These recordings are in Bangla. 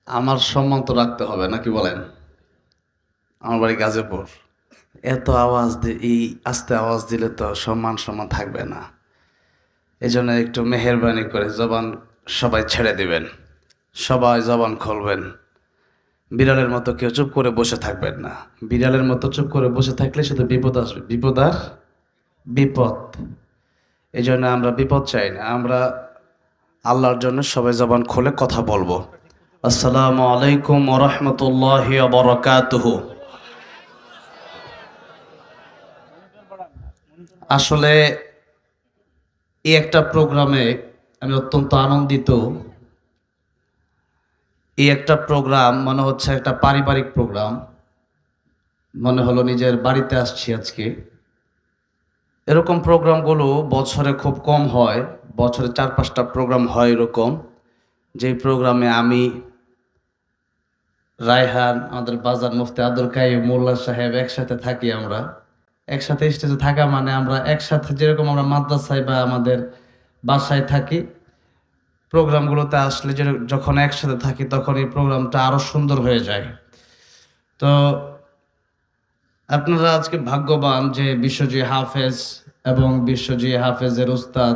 আমার সম্মান তো রাখতে হবে নাকি বলেন? আমার বাড়ি গাজীপুর। এত আওয়াজ এই আস্তে আওয়াজ দিলে তো সম্মান থাকবে না। এজন্য একটু মেহেরবানি করে জবান সবাই ছেড়ে দিবেন, সবাই জবান খুলবেন। বিড়ালের মতো কেউ চুপ করে বসে থাকবেন না। বিড়ালের মতো চুপ করে বসে থাকলে শুধু বিপদ আসবে, বিপদ আর বিপদ। এই জন্য আমরা বিপদ চাই না, আমরা আল্লাহর জন্য সবাই জবান খুলে কথা বলবো। আসসালামু আলাইকুম ওয়া রাহমাতুল্লাহি ওয়া বারাকাতুহু। আসলে এই একটা প্রোগ্রামে আমি অত্যন্ত আনন্দিত। এই একটা প্রোগ্রাম মনে হচ্ছে একটা পারিবারিক প্রোগ্রাম। মনে হলো নিজের বাড়িতে আসছি আজকে। এরকম প্রোগ্রামগুলো বছরে খুব কম হয়। বছরে ৪-৫টা প্রোগ্রাম হয় এরকম। যেই প্রোগ্রামে আমি, রায়হান, আমাদের বাজার মুফতি আব্দুল কাইয়ুম, মোল্লা সাহেব একসাথে থাকি আমরা। একসাথে স্টেজে থাকা মানে আমরা একসাথে যেরকম আমরা মাদ্রাসায় বা আমাদের বাসায় থাকি, প্রোগ্রামগুলোতে আসলে যখন একসাথে থাকি তখন এই প্রোগ্রামটা আরো সুন্দর হয়ে যায়। তো আপনারা আজকে ভাগ্যবান যে বিশ্বজয়ী হাফেজ এবং বিশ্বজয়ী হাফেজের উস্তাদ,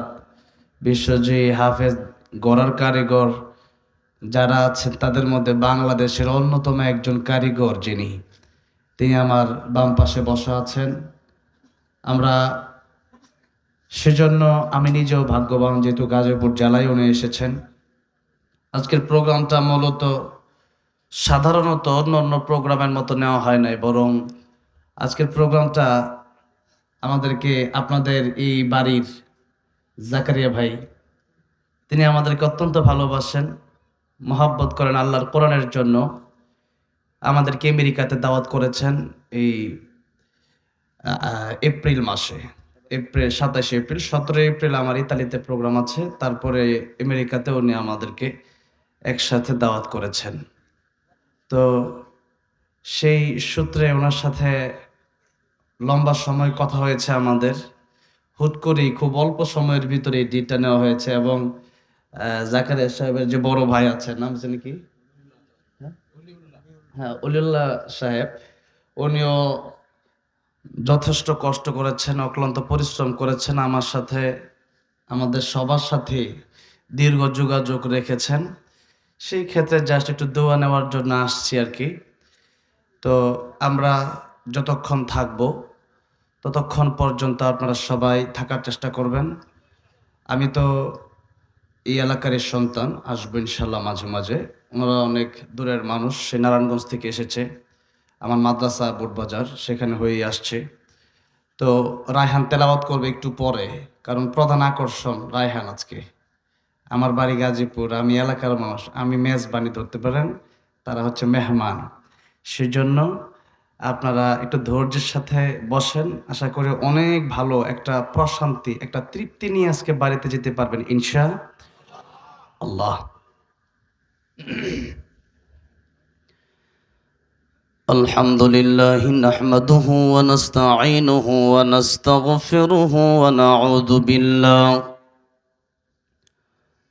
বিশ্বজয়ী হাফেজ গড়ার কারিগর যারা আছেন তাদের মধ্যে বাংলাদেশের অন্যতম একজন কারিগর যিনি, তিনি আমার বাম পাশে বসা আছেন। আমরা সেজন্য আমি নিজেও ভাগ্যবান যেহেতু গাজীপুর জেলায় উনি এসেছেন। আজকের প্রোগ্রামটা মূলত সাধারণত অন্য প্রোগ্রামের মতো নেওয়া হয় নাই, বরং আজকের প্রোগ্রামটা আমাদেরকে আপনাদের এই বাড়ির জাকারিয়া ভাই, তিনি আমাদেরকে অত্যন্ত ভালোবাসেন, মহাব্বত করেন আল্লাহর কোরআনের জন্য। আমাদেরকে আমেরিকাতে দাওয়াত করেছেন এই এপ্রিল মাসে, এপ্রিল ২৭ এপ্রিল, ১৭ এপ্রিল আমার ইতালিতে প্রোগ্রাম আছে, তারপরে আমেরিকাতে উনি আমাদেরকে একসাথে দাওয়াত করেছেন। তো সেই সূত্রে ওনার সাথে লম্বা সময় কথা হয়েছে আমাদের। হুট করেই খুব অল্প সময়ের ভিতরে এই ডিটটা নেওয়া হয়েছে এবং জাকারিয়া সাহেবের যে বড় ভাই আছেন, নাম জানি কি? হ্যাঁ, হ্যাঁ, অলিউল্লাহ সাহেব, উনিও যথেষ্ট কষ্ট করেছেন, অক্লান্ত পরিশ্রম করেছেন, আমার সাথে, আমাদের সবার সাথে দীর্ঘ যোগাযোগ রেখেছেন। সেই ক্ষেত্রে জাস্ট একটু দোয়া নেওয়ার জন্য আসছি আর কি। তো আমরা যতক্ষণ থাকবো ততক্ষণ পর্যন্ত আপনারা সবাই থাকার চেষ্টা করবেন। আমি তো এই এলাকারই সন্তান, আসবো ইনশাল্লাহ মাঝে মাঝে। ওনারা অনেক দূরের মানুষ, সে নারায়ণগঞ্জ থেকে এসেছে, আমার মাদ্রাসা বোটবাজার সেখানে হয়েই আসছে। তো রায়হান তেলাওয়াত করবে একটু পরে, কারণ প্রধান আকর্ষণ রায়হান আজকে। আমার বাড়ি গাজীপুর, আমি এলাকার মানুষ, আমি মেজবানি ধরতে পারেন, তারা হচ্ছে মেহমান। সেজন্য আপনারা একটু ধৈর্যের সাথে বসেন, আশা করি অনেক ভালো একটা প্রশান্তি, একটা তৃপ্তি নিয়ে আজকে বাড়িতে যেতে পারবেন ইনশা আল্লাহ। আলহামদুলিল্লাহ নাহমাদুহু ওয়া নাস্তাঈনুহু ওয়া নাস্তাগফিরুহু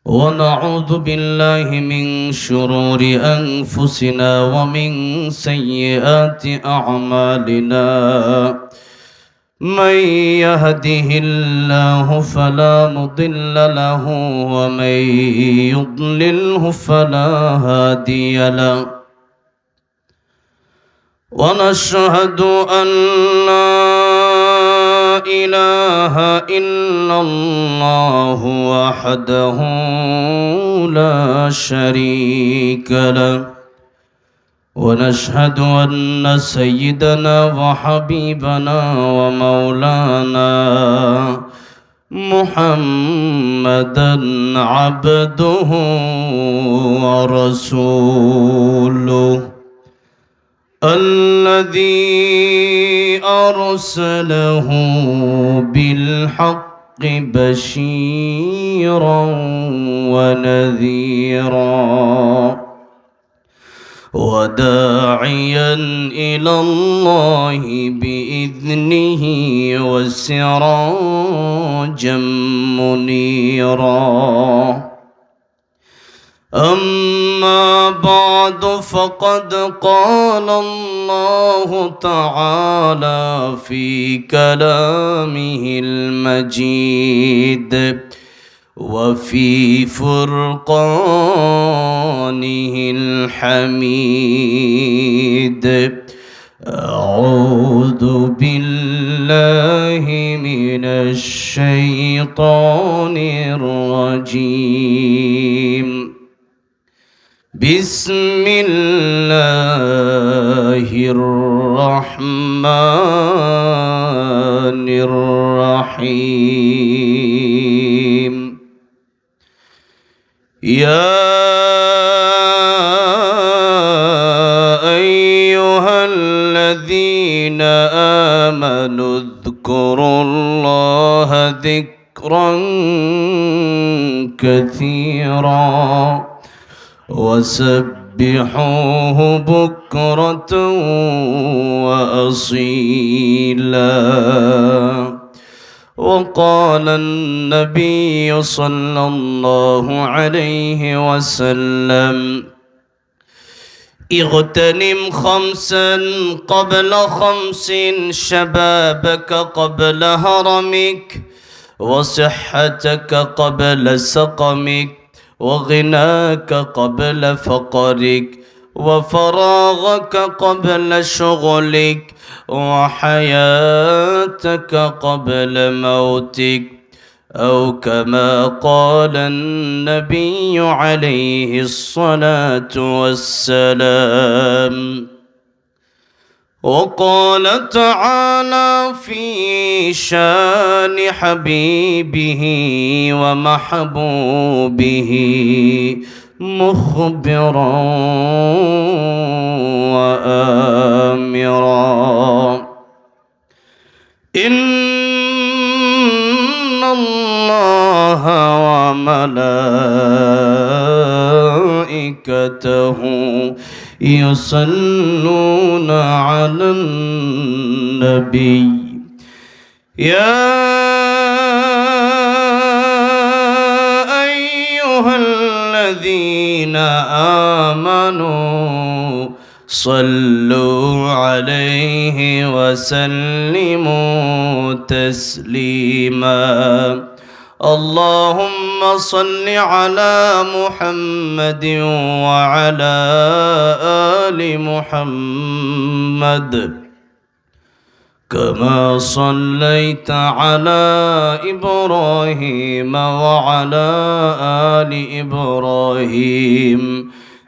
ونعوذ بالله من شرور أنفسنا ومن سيئات أعمالنا. من يهده الله فلا مضل له ومن يضلله فلا هادي له. ونشهد أن لا إله إلا الله وحده لا شريك له. ونشهد أن سيدنا وحبيبنا ومولانا محمدا عبده ورسوله الذي أرسله بالحق بشيرا ونذيرا وداعيا إلى الله بإذنه وسراجا منيرا. أما بعد فقد قال الله تعالى في كلامه المجيد وفي فرقانه الحميد أعوذ بالله من الشيطان الرجيم بسم الله الرحمن الرحيم يا أيها الذين آمنوا اذكروا الله ذكرا كثيرا وسبحوه بكرة وأصيلا وقال النبي صلى الله عليه وسلم اغتنم خمسا قبل خمس شبابك قبل هرمك وصحتك قبل سقمك وغناك قبل فقرك وفراغك قبل شغلك وحياتك قبل موتك أو كما قال النبي عليه الصلاة والسلام وقال تعالى في شان حبيبه ومحبوبه مخبرا وآمرا إن الله وملائكته يصلون على النبي يا أيها الذين آمنوا صلوا عليه وسلموا تسليما اللهم صل على محمد وعلى آل محمد كما صليت على إبراهيم وعلى آل إبراهيم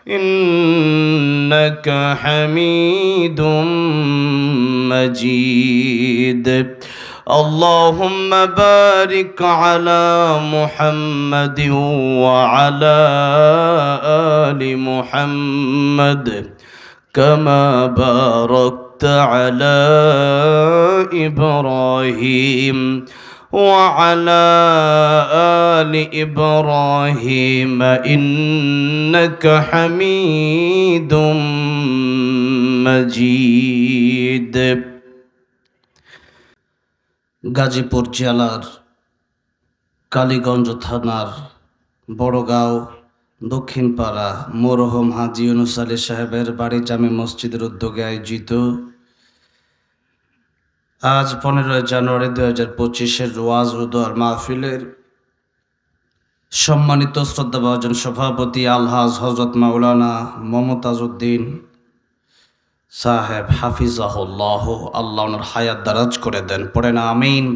إنك حميد مجيد اللهم بارك على محمد وعلى آل محمد كما باركت على إبراهيم وعلى آل إبراهيم إنك حميد مجيد গাজীপুর জেলার কালীগঞ্জ থানার বড়গাঁও দক্ষিণপাড়া মরহুম হাজী ইউনুস আলী সাহেবের বাড়ি জামে মসজিদের উদ্যোগে আয়োজিত আজ 15 জানুয়ারি 2025 ওয়াজ ও দোয়ার মাহফিলের সম্মানিত শ্রদ্ধাভাজন সভাপতি আলহাজ হযরত মাওলানা মমতাজ উদ্দিন সাহেব হাফিজাহুল্লাহ, আল্লাহ ওনার হায়াত দারাজ করে দেন, পড়েন আমিন।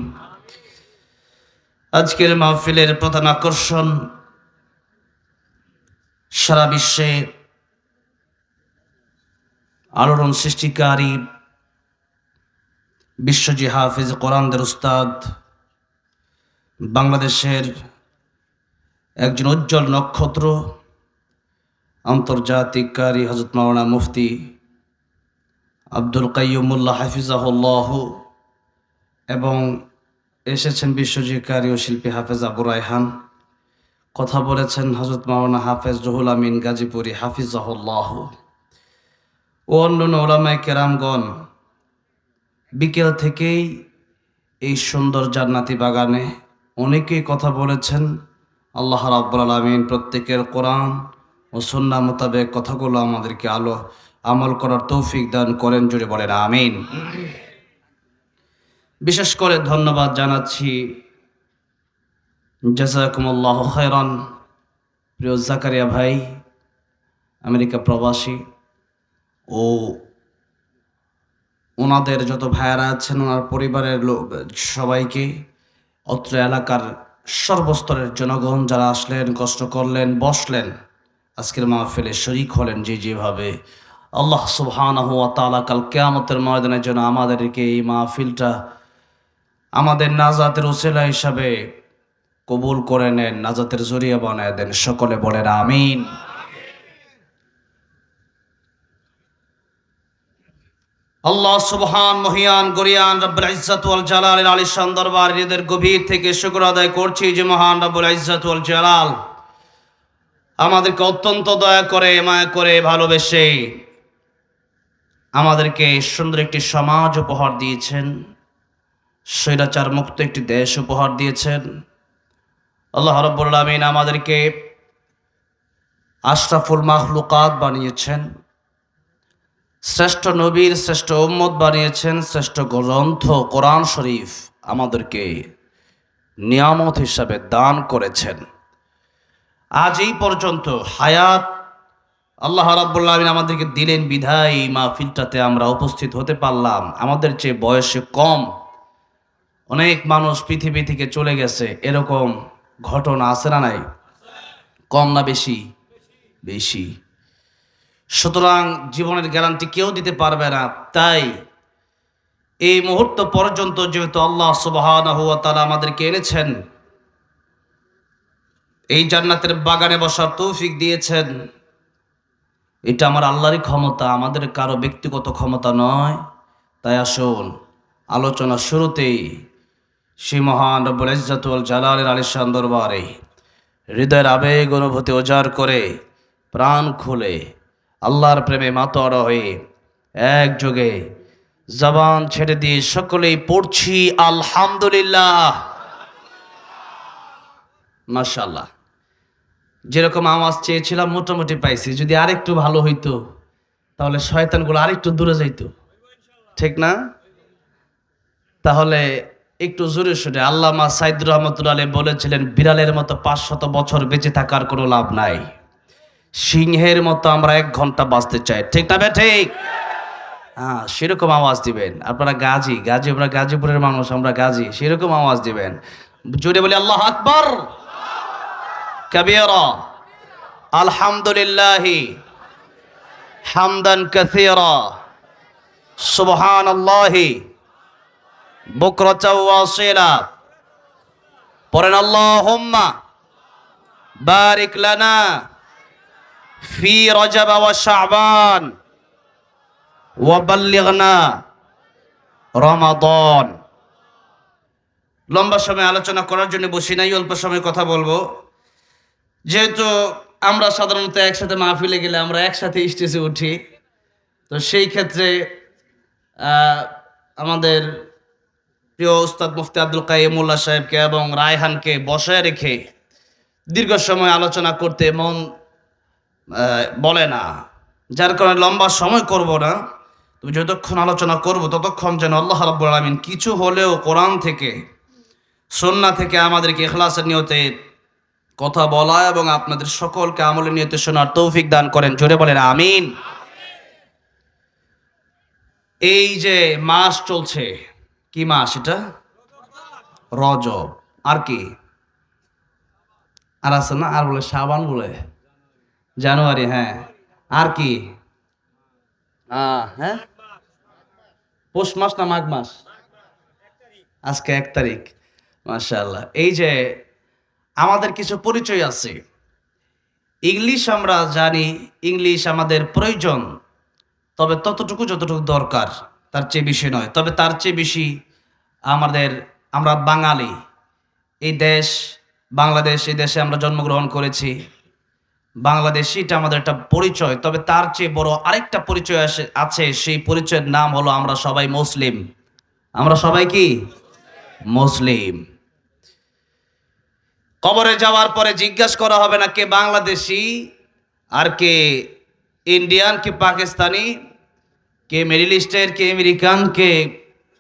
আজকের মাহফিলের প্রধান আকর্ষণ সারা বিশ্বে আলোড়ন সৃষ্টিকারী বিশ্বজি হাফিজ কোরআনদের উস্তাদ, বাংলাদেশের একজন উজ্জ্বল নক্ষত্র, আন্তর্জাতিক কারি হযরত মাওলানা মুফতি আব্দুল কাইয়ুমুল্লাহ হাফিজাহুল্লাহ এবং এসেছেন বিশ্বজি কারি ও শিল্পী হাফেজ আবু রায়হান। কথা বলেছেন হযরত মাওলানা হাফেজ রুহুল আমিন গাজীপুরি হাফিজাহুল্লাহ ও অন্যান্য উলামায়ে কেরামগণ। বিকেল থেকেই এই সুন্দর জান্নাতি বাগানে অনেকেই কথা বলেছেন। আল্লাহ রাব্বুল আলামিন প্রত্যেকের কোরআন ও সুন্নাহ মোতাবেক কথাগুলো আমাদেরকে আমল করার তৌফিক দান করেন, জুড়ে বলেন আমিন। বিশেষ করে ধন্যবাদ জানাচ্ছি, জাযাকুমুল্লাহু খায়রান, প্রিয় জাকারিয়া ভাই, আমেরিকা প্রবাসী, ও ওনাদের যত ভাইয়ারা আছেন, ওনার পরিবারের লোক সবাইকে, অত্র এলাকার সর্বস্তরের জনগণ যারা আসলেন, কষ্ট করলেন, বসলেন, আজকের মাহফিলে শরীক হলেন, যেভাবে আল্লাহ সুবহানাহু ওয়া তাআলা কাল কিয়ামতের ময়দানের জন্য আমাদেরকে এই মাহফিলটা আমাদের নাজাতের ওসিলা হিসাবে কবুল করে নেন, নাজাতের জরিয়া বানায় দেন। সকলে বলেন আমিন। আল্লাহ সুবহান মহিয়ান গরিয়ান রব্বুল ইজ্জত ওয়াল জালালের আলিশান দরবার হৃদয়ের গভীর থেকে শুকর আদায় করছি যে মহান রব্বুল ইজ্জত ওয়াল জালাল আমাদেরকে অত্যন্ত দয়া করে, মায়া করে, ভালোবেসে আমাদেরকে সুন্দর একটি সমাজ উপহার দিয়েছেন, স্বৈরাচার মুক্ত একটি দেশ উপহার দিয়েছেন। আল্লাহ রাব্বুল আলামিন আমাদেরকে আশরাফুল মাখলুকাত বানিয়েছেন, শ্রেষ্ঠ নবীর শ্রেষ্ঠ উম্মত বানিয়েছেন, শ্রেষ্ঠ গ্রন্থ কোরআন শরীফ আমাদেরকে নিয়ামত হিসাবে দান করেছেন। আজ এই পর্যন্ত হায়াত আল্লাহ রাব্বুল আলামিন আমাদেরকে দিলেন বিধায় মাহফিলটাতে আমরা উপস্থিত হতে পারলাম। আমাদের চেয়ে বয়সে কম অনেক মানুষ পৃথিবী থেকে চলে গেছে, এরকম ঘটনা আছে না নাই? কম না বেশি? বেশি। সুতরাং জীবনের গ্যারান্টি কেউ দিতে পারবে না। তাই এই মুহূর্ত পর্যন্ত যেহেতু আল্লাহ সুবহানাহু ওয়া তাআলা আমাদেরকে এনেছেন, এই জান্নাতের বাগানে বসার তৌফিক দিয়েছেন, এটা আমার আল্লাহরই ক্ষমতা, আমাদের কারো ব্যক্তিগত ক্ষমতা নয়। তাই আসুন আলোচনা শুরুতেই সেই মহান রব্বুল ইজ্জত ওয়াল জালালের আলিশান দরবারে হৃদয়ের আবেগ অনুভূতি উজাড় করে প্রাণ খুলে আল্লাহর প্রেমে মাতোয়ারা হয়ে একযোগে জবান ছেড়ে দিয়ে সকলেই পড়ছি আলহামদুলিল্লাহ। মাশাআল্লাহ। যেরকম আওয়াজ চেয়েছিলাম মোটামুটি পাইছি, যদি আরেকটু ভালো হইতো তাহলে শয়তানগুলো আরেকটু দূরে যাইতো, ঠিক না? তাহলে একটু জোরে শুনে আল্লামা সাইদুর রহমতুল্লাহ আলাইহি বলেছিলেন, বিড়ালের মতো 500 বছর বেঁচে থাকার কোনো লাভ নাই, সিংহের মতো আমরা 1 ঘন্টা বাঁচতে চাই, ঠিক না? ঠিক। হ্যাঁ, সেরকম আওয়াজ দিবেন। আপনারা গাজী, আমরা গাজীপুরের মানুষ, আমরা গাজী, সেরকম আওয়াজ দিবেন। জোরে বলি আল্লাহু আকবার কাবীরা, আলহামদুলিল্লাহি হামদান কাসীরা, সুবহানাল্লাহি বুকরাতাও ওয়াসিলা। পড়েন আল্লাহুম্মা বারিক লানা ফি রজব ওয়া শাবান ওয়া বাল্লিগনা রমাদান। লম্বা সময় আলোচনা করার জন্য বসি নাই, অল্প সময় কথা বলবো। যেহেতু আমরা সাধারণত একসাথে মাহফিলে গেলে আমরা একসাথে স্টেজে উঠি, তো সেই ক্ষেত্রে আমাদের প্রিয় উস্তাদ মুফতি আব্দুল কাইয়ুম মোল্লা সাহেবকে এবং রায়হানকে বসায় রেখে দীর্ঘ সময় আলোচনা করতে মন বলে না, যার কারণে লম্বা সময় করব না। তুমি যতক্ষণ আলোচনা করব ততক্ষণ যেন আল্লাহ রাব্বুল আলামিন কিছু হলেও কোরআন থেকে, সুন্নাহ থেকে আমাদেরকে ইখলাসের নিয়তে কথা বলা এবং আপনাদের সকলকে আমলের নিয়তে শোনার তৌফিক দান করেন, জোরে বলেন আমিন। এই যে মাস চলছে, কি মাস এটা? রজব। আর কি আর আছে না? আর বলে শাবান, বলে জানুয়ারি, হ্যাঁ। আর কি? হ্যাঁ, পৌষ মাস না মাঘ মাস? আজকে 1 তারিখ। মাশাআল্লাহ। এই যে আমাদের কিছু পরিচয় আছে। ইংলিশ আমরা জানি, ইংলিশ আমাদের প্রয়োজন, তবে ততটুকু যতটুকু দরকার, তার চেয়ে বেশি নয়। তবে তার চেয়ে বেশি আমরা বাঙালি, এই দেশ বাংলাদেশ, এই দেশে আমরা জন্মগ্রহণ করেছি, বাংলাদেশি, এটা আমাদের একটা পরিচয়। তবে তার চেয়ে বড় আরেকটা পরিচয় আছে, সেই পরিচয়ের নাম হলো আমরা সবাই মুসলিম। আমরা সবাই কি? মুসলিম। কবরে যাওয়ার পরে জিজ্ঞাসা করা হবে না কে বাংলাদেশি আর কে ইন্ডিয়ান, কে পাকিস্তানি, কে মিডল ইস্টের, কে আমেরিকান, কে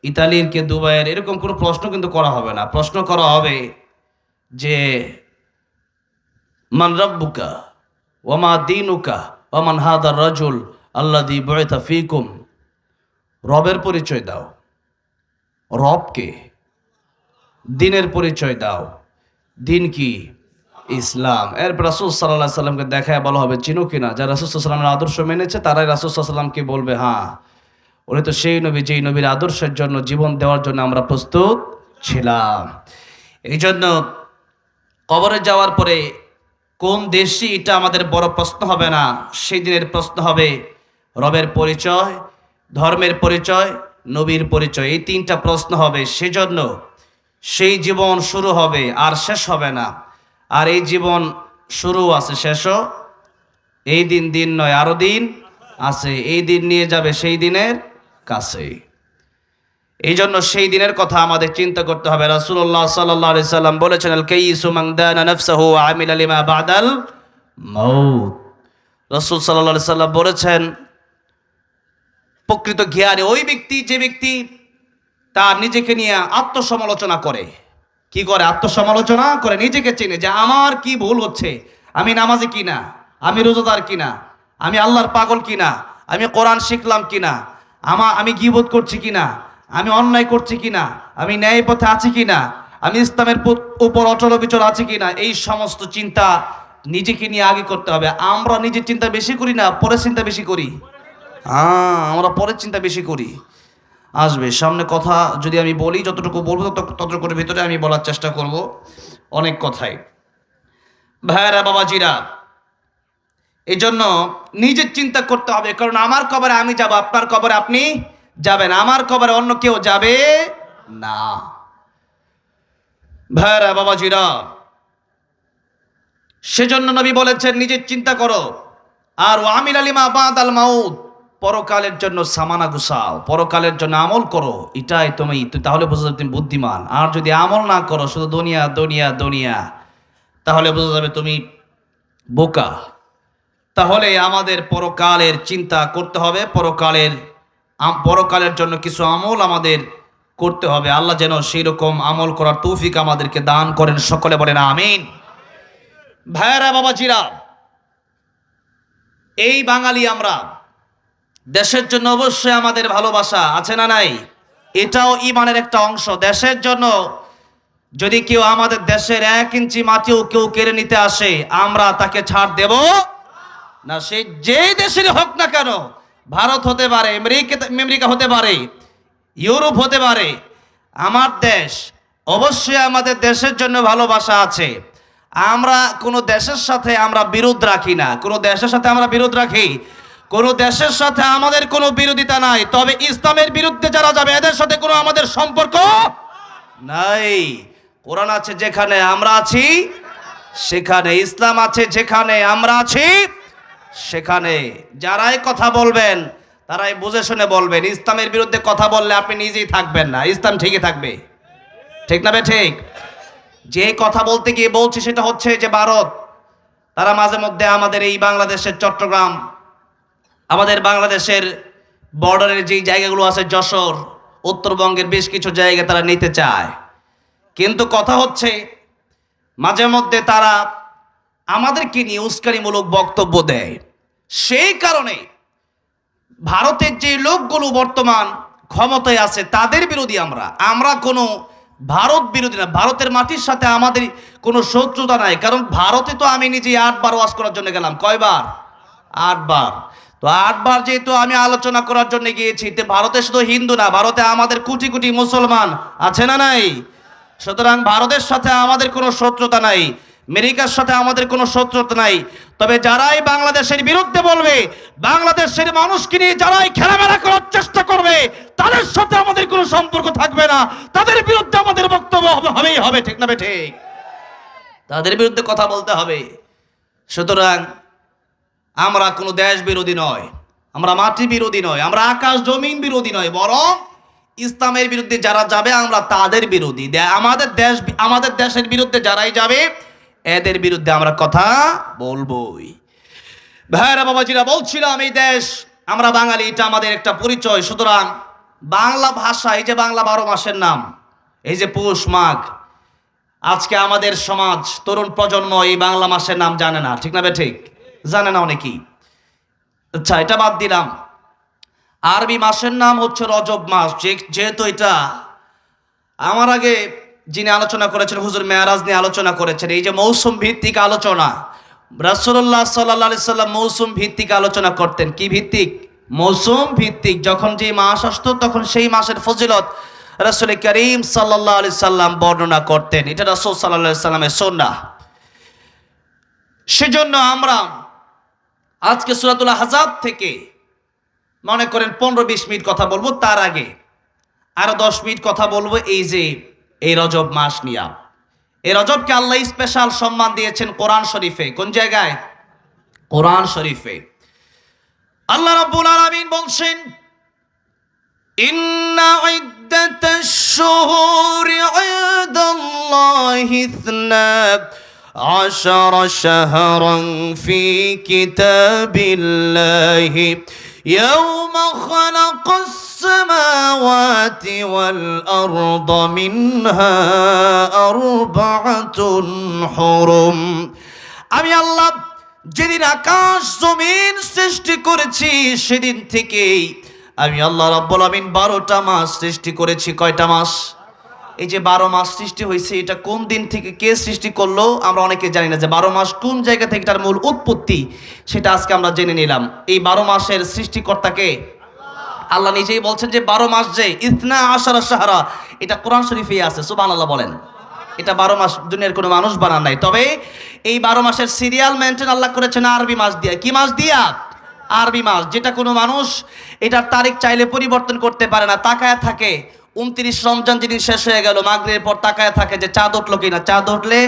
ইতালির, কে দুবাইয়ের, এরকম কোনো প্রশ্ন কিন্তু করা হবে না। প্রশ্ন করা হবে যে মান রব্বুকা ওমা দীনুকা ওমান হাদার রাজুল আল্লাযী বুইসা ফীকুম। রবের পরিচয় দাও। রবকে। দিনের পরিচয় দাও। দিন কি? ইসলাম। এরপর রাসূল সাল্লাল্লাহু আলাইহি সাল্লামকে দেখায় বলা হবে চিনো কিনা? যারা রাসূল সাল্লাল্লাহু আলাইহি সাল্লামের আদর্শ মেনেছে তারাই রাসূল সাল্লাল্লাহু আলাইহি সাল্লামকে বলবে হ্যাঁ, উনি তো সেই নবী যেই নবীর আদর্শের জন্য জীবন দেওয়ার জন্য আমরা প্রস্তুত ছিলাম। এই জন্য কবরে যাওয়ার পরে কোন দেশই এটা আমাদের বড় প্রশ্ন হবে না। সেই দিনের প্রশ্ন হবে রবের পরিচয়, ধর্মের পরিচয়, নবীর পরিচয়। এই তিনটা প্রশ্ন হবে। সেজন্য সেই জীবন শুরু হবে আর শেষ হবে না। আর এই জীবন শুরু আছে, শেষও এই দিন। দিন নয়, আরো দিন আছে। এই দিন নিয়ে যাবে সেই দিনের কাছে। এই জন্য সেই দিনের কথা আমাদের চিন্তা করতে হবে। রাসূলুল্লাহ সাল্লাল্লাহু আলাইহি সাল্লাম বলেছেন আল কাইয়িসু মান দানা নাফসাহু ওয়া আমিলা লিমা বাদাল মাউত। রাসূল সাল্লাল্লাহু আলাইহি সাল্লাম বলেছেন প্রকৃত জ্ঞানী ওই ব্যক্তি যে ব্যক্তি তার নিজেকে নিয়ে আত্মসমালোচনা করে। কি করে? আত্মসমালোচনা করে, নিজেকে চেনে যে আমার কি ভুল হচ্ছে, আমি নামাজি কিনা, আমি রোজাদার কিনা, আমি আল্লাহর পাগল কিনা, আমি কোরআন শিখলাম কিনা, আমি গীবত করছি কিনা, আমি অন্যায় করছি কিনা, আমি ন্যায় পথে আছি কিনা, আমি ইসলামের উপর অচল বিচল আছি কিনা। এই সমস্ত চিন্তা নিজেকে নিয়ে আগে করতে হবে। আমরা নিজের চিন্তা বেশি করি না, পরের চিন্তা বেশি করি। আমরা পরের চিন্তা বেশি করি। আসবে সামনে কথা যদি আমি বলি, যতটুকু বলবো ততটুকুর ভিতরে আমি বলার চেষ্টা করব। অনেক কথাই ভাইরা বাবাজিরা, এই জন্য নিজের চিন্তা করতে হবে। কারণ আমার কবরে আমি যাব, আপনার কবরে আপনি যাবেন, আমার কবরে অন্য কেউ যাবে না। ভাইরা বাবাজিরা, সেজন্য নবী বলেছেন নিজের চিন্তা করো। আর ওয়ামিল আলিমা বাদাল মাউত, পরকালের জন্য সামানা গুছাও, পরকালের জন্য আমল করো। এটাই তুমি, তাহলে বোঝা যাবে তুমি বুদ্ধিমান। আর যদি আমল না করো, শুধু দুনিয়া দুনিয়া দুনিয়া, তাহলে বোঝা যাবে তুমি বোকা। তাহলে আমাদের পরকালের চিন্তা করতে হবে। পরকালের জন্য কিছু আমল আমাদের করতে হবে। আল্লাহ যেন সেই রকম আমল করার তৌফিক আমাদেরকে দান করেন। সকলে বলেন আমিন। ভাইয়েরা বাবাজিরা, এই বাঙালি আমরা, দেশের জন্য অবশ্যই আমাদের ভালোবাসা আছে না নাই? এটাও ঈমানের একটা অংশ। দেশের জন্য যদি কেউ আমাদের দেশের 1 ইঞ্চি মাটিও কেউ কেড়ে নিতে আসে, আমরা তাকে ছাড় দেব না। সে যে দেশের হোক না কেন, ভারত হতে পারে, আমেরিকা হতে পারে, ইউরোপ হতে পারে, আমার দেশ, অবশ্যই আমাদের দেশের জন্য ভালোবাসা আছে। আমরা কোনো দেশের সাথে আমরা বিরোধ রাখি না। কোনো দেশের সাথে আমরা বিরোধ রাখি? কোনো দেশের সাথে আমাদের কোনো বিরোধিতা নাই। তবে ইসলামের বিরুদ্ধে যারা যাবে এদের সাথে কোনো আমাদের সম্পর্ক নাই। কোরআন আছে যেখানে আমরা আছি সেখানে, ইসলাম আছে যেখানে আমরা আছি সেখানে। যারাই কথা বলবেন তারাই বুঝে শুনে বলবেন। ইসলামের বিরুদ্ধে কথা বললে আপনি নিজেই থাকবেন না, ইসলাম ঠিকই থাকবে। ঠিক না বে ঠিক? যে কথা বলতে গিয়ে বলছি সেটা হচ্ছে যে ভারত, তারা মাঝে মধ্যে আমাদের এই বাংলাদেশের চট্টগ্রাম, আমাদের বাংলাদেশের বর্ডারের যেই জায়গাগুলো আছে, যশোর, উত্তরবঙ্গের বেশ কিছু জায়গা তারা নিতে চায়। কিন্তু কথা হচ্ছে মাঝে মধ্যে তারা আমাদেরকে নিয়ে উস্কানিমূলক বক্তব্য দেয়। সেই কারণে ভারতের যে লোকগুলো বর্তমান ক্ষমতায় আছে তাদের বিরোধী আমরা কোনো ভারত বিরোধী না। ভারতের মাটির সাথে আমাদের কোনো শত্রুতা নাই। কারণ ভারতে তো আমি নিজে 8 বার ওয়াজ করার জন্য গেলাম। কয়বার? 8 বার। তো 8 বার যেহেতু আমি আলোচনা করার জন্য গিয়েছি, তো ভারতে শুধু হিন্দু না, ভারতে আমাদের কোটি কোটি মুসলমান আছে না নাই? সুতরাং ভারতের সাথে আমাদের কোনো শত্রুতা নাই, আমেরিকার সাথে আমাদের কোনো শত্রুতা নাই। তবে যারাই বাংলাদেশের বিরুদ্ধে বলবে, বাংলাদেশের মানুষকে নিয়ে যারাই খেলামেলা করার চেষ্টা করবে, তাদের সাথে আমাদের কোনো সম্পর্ক থাকবে না। তাদের বিরুদ্ধে আমাদের বক্তব্য হবেই হবে। ঠিক না ঠিক? তাদের বিরুদ্ধে কথা বলতে হবে। সুতরাং আমরা কোনো দেশ বিরোধী নয়, আমরা মাটি বিরোধী নয়, আমরা আকাশ জমিন বিরোধী নয়, বরং ইসলামের বিরুদ্ধে যারা যাবে আমরা তাদের বিরোধী। আমাদের দেশের বিরুদ্ধে যারাই যাবে এদের বিরুদ্ধে আমরা কথা বলবোই। ভাইরা বাবাজিরা, বলছিলাম এই দেশ আমরা বাঙালি, এটা আমাদের একটা পরিচয়। সুতরাং বাংলা ভাষা, এই যে বাংলা 12 মাসের নাম, এই যে পৌষ মাঘ, আজকে আমাদের সমাজ তরুণ প্রজন্ম এই বাংলা মাসের নাম জানে না, ঠিক না বে ঠিক? জানে না অনেকেই। আচ্ছা, এটা বাদ দিলাম। আরবি মাসের নাম হচ্ছে রজব মাস। যেহেতু এটা আমার আগে যিনি আলোচনা করেছেন হুজুর মেয়ারাজ নিয়ে আলোচনা করেছেন, এই যে মৌসুম ভিত্তিক আলোচনা, রাসূলুল্লাহ সাল্লাল্লাহু আলাইহি সাল্লাম মৌসুম ভিত্তিক আলোচনা করতেন। কি ভিত্তিক? মৌসুম ভিত্তিক। যখন যে মাস আসতো তখন সেই মাসের ফজিলত রাসূল করিম সাল্লাল্লাহু আলাইহি সাল্লাম বর্ণনা করতেন। এটা রাসূল সাল্লাল্লাহু আলাইহি সাল্লামের সুন্নাহ। সেজন্য আমরা আজকে সূরাতুল আহজাব থেকে মনে করেন 15-20 মিনিট কথা বলবো, তার আগে আরো 10 মিনিট কথা বলবো এই রজব মাস নিয়ে। এই রজবকে আল্লাহ স্পেশাল সম্মান দিয়েছেন কোরআন শরীফে। কোন জায়গায়? কোরআন শরীফে আল্লাহ রাব্বুল আলামিন বলছেন, ইন্না ইদ্দাতাশ শুহুরি ইনদাল্লাহি 12 শাহরান ফি কিতাবিল্লাহি ইয়াওমা খালাকাস সামাওয়াতি ওয়াল আরদা মিনহা আরবাআতুন হুরুম। আমি আল্লাহ যেদিন আকাশ জমিন সৃষ্টি করেছি সেদিন থেকেই আমি আল্লাহ রাব্বুল আমিন 12টা মাস সৃষ্টি করেছি। কয়টা মাস? এই যে 12 মাস সৃষ্টি হয়েছে, এটা কোন দিন থেকে কে সৃষ্টি করলো আমরা অনেকে জানি না। যে 12 মাস কোন জায়গা থেকে তার মূল উৎপত্তি, সেটা আজকে আমরা জেনে নিলাম। এই 12 মাসের সৃষ্টিকর্তাকে আল্লাহ নিজেই বলছেন যে 12 মাস যে ইসনা আশারা শাহরা, এটা কোরআন শরীফেই আছে। সুবহানাল্লাহ বলেন। এটা 12 মাস দুনিয়ার কোনো মানুষ বানান নাই। তবে এই 12 মাসের সিরিয়াল মেনটেন আল্লাহ করেছেন আরবি মাস দিয়ে। কি মাস দিয়া? আরবি মাস, যেটা কোনো মানুষ এটার তারিখ চাইলে পরিবর্তন করতে পারে না। তাকায় থাকে 29 রমজান যেদিন শেষ হয়ে গেল, মাগরিবের পর তাকায় থাকে যে চাঁদ উঠলো কিনা। চাঁদ উঠলে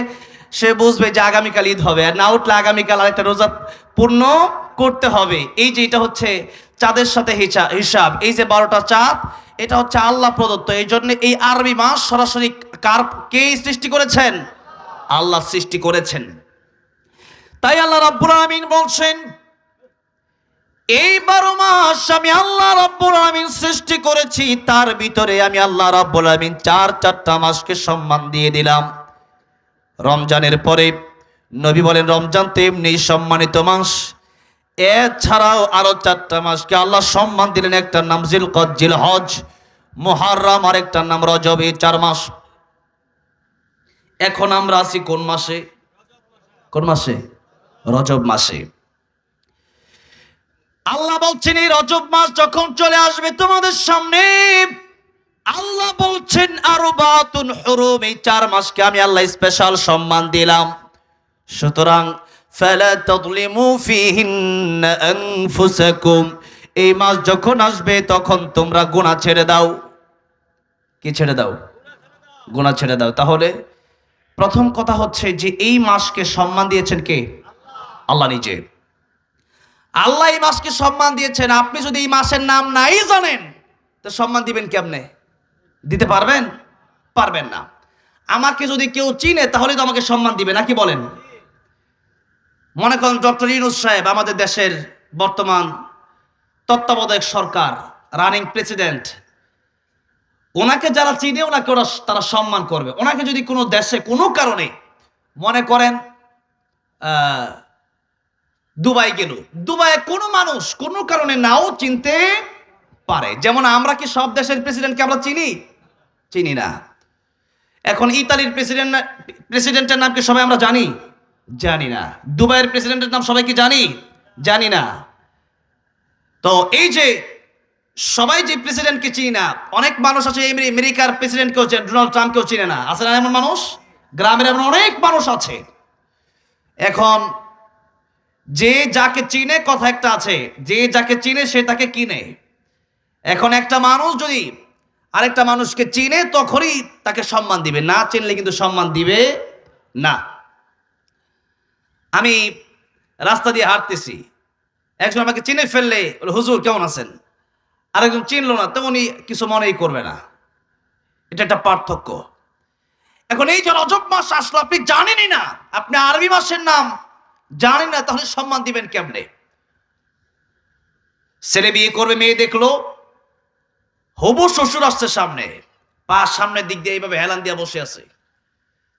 সে বুঝবে যে আগামীকাল ঈদ হবে, আর না উঠলে আগামীকাল আরেকটা রোজা পূর্ণ করতে হবে। এই যে এটা হচ্ছে চাঁদের সাথে হিসাব। এই যে 12টা চাঁদ, এটা হচ্ছে আল্লাহ প্রদত্ত। এই জন্য এই আরবি মাস সরাসরি কে সৃষ্টি করেছেন? আল্লাহ সৃষ্টি করেছেন। তাই আল্লাহ রাব্বুল আলামিন বলছেন, এই 12 মাস আমি আল্লাহ রাব্বুল আলামিন সৃষ্টি করেছি, তার ভিতরে আমি আল্লাহ রাব্বুল আলামিন চারটা মাসকে সম্মান দিয়ে দিলাম। রমজানের পরে নবী বলেন রমজান তো এমনি সম্মানিত মাস, এছাড়াও আরো 4টা মাসকে আল্লাহ সম্মান দিলেন। একটার নাম জিলকদ, জিলহজ, মুহাররম, আর একটার নাম রজব। এই 4 মাস। এখন আমরা আছি কোন মাসে? কোন মাসে? রজব মাসে। আল্লাহ বলছেন এই রজব মাস যখন চলে আসবে তোমাদের সামনে, আল্লাহ বলছেন আরবাতুন হুরুম, এই 4 মাসকে আমি আল্লাহ স্পেশাল সম্মান দিলাম। সুতরাং ফালা তাযলিমু ফিহিন্না আনফুসাকুম, এই মাস যখন আসবে তখন তোমরা গুনাহ ছেড়ে দাও। কি ছেড়ে দাও? গুনাহ ছেড়ে দাও। তাহলে প্রথম কথা হচ্ছে যে এই মাসকে সম্মান দিয়েছেন কে? আল্লাহ নিজে। আল্লাহ এই মাসকে সম্মান দিয়েছেন। আপনি যদি এই মাসের নাম নাই জানেন তো সম্মান দিবেন কেমনে? দিতে পারবেন? পারবেন না। আমাকে যদি কেউ চিনে তাহলে তো আমাকে সম্মান দিবে, নাকি বলেন? মনে করেন ডক্টর ইউনূস সাহেব আমাদের দেশের বর্তমান তত্ত্বাবধায়ক সরকার, রানিং প্রেসিডেন্ট। ওনাকে যারা চিনে ওনাকে তারা সম্মান করবে। ওনাকে যদি কোনো দেশে কোনো কারণে মনে করেন দুবাই গেল, দুবাইয়ে কোনো মানুষ কোনো কারণে নাও চিনতে পারে। যেমন আমরা কি সব দেশের প্রেসিডেন্টকে আমরা চিনি? চিনি না। এখন ইতালির প্রেসিডেন্টের নাম কি সবাই আমরা জানি? জানি না। দুবাইয়ের প্রেসিডেন্টের নাম সবাই কি জানি? জানি না। তো এই যে সবাই যে প্রেসিডেন্টকে চিনি না, অনেক মানুষ আছে আমেরিকার প্রেসিডেন্টকেও ডোনাল্ড ট্রাম্পকেও চিনে না। আছে না এমন মানুষ? গ্রামের এমন অনেক মানুষ আছে। এখন যে যাকে চিনে, কথা একটা আছে, যে যাকে চিনে সে তাকে কিনে। এখন একটা মানুষ যদি আরেকটা মানুষকে চিনে তখনই তাকে সম্মান দিবে, না চিনলে কিন্তু সম্মান দিবে না। আমি রাস্তা দিয়ে হাঁটতেছি, একজন আমাকে চিনে ফেললে হুজুর কেমন আছেন, আরেকজন চিনলো না তো উনি কিছু মনেই করবে না। এটা একটা পার্থক্য। এখন এই যে রজব মাস আসলো, আপনি জানেনই না, আপনি আরবি মাসের নাম জানেন না, তাহলে সম্মান দিবেন কেমনে? ছেলে বিয়ে করবে, মেয়ে দেখলো, হবু শ্বশুর আসছে সামনে, পা সামনের দিক দিয়ে এইভাবে হেলান দিয়া বসে আছে।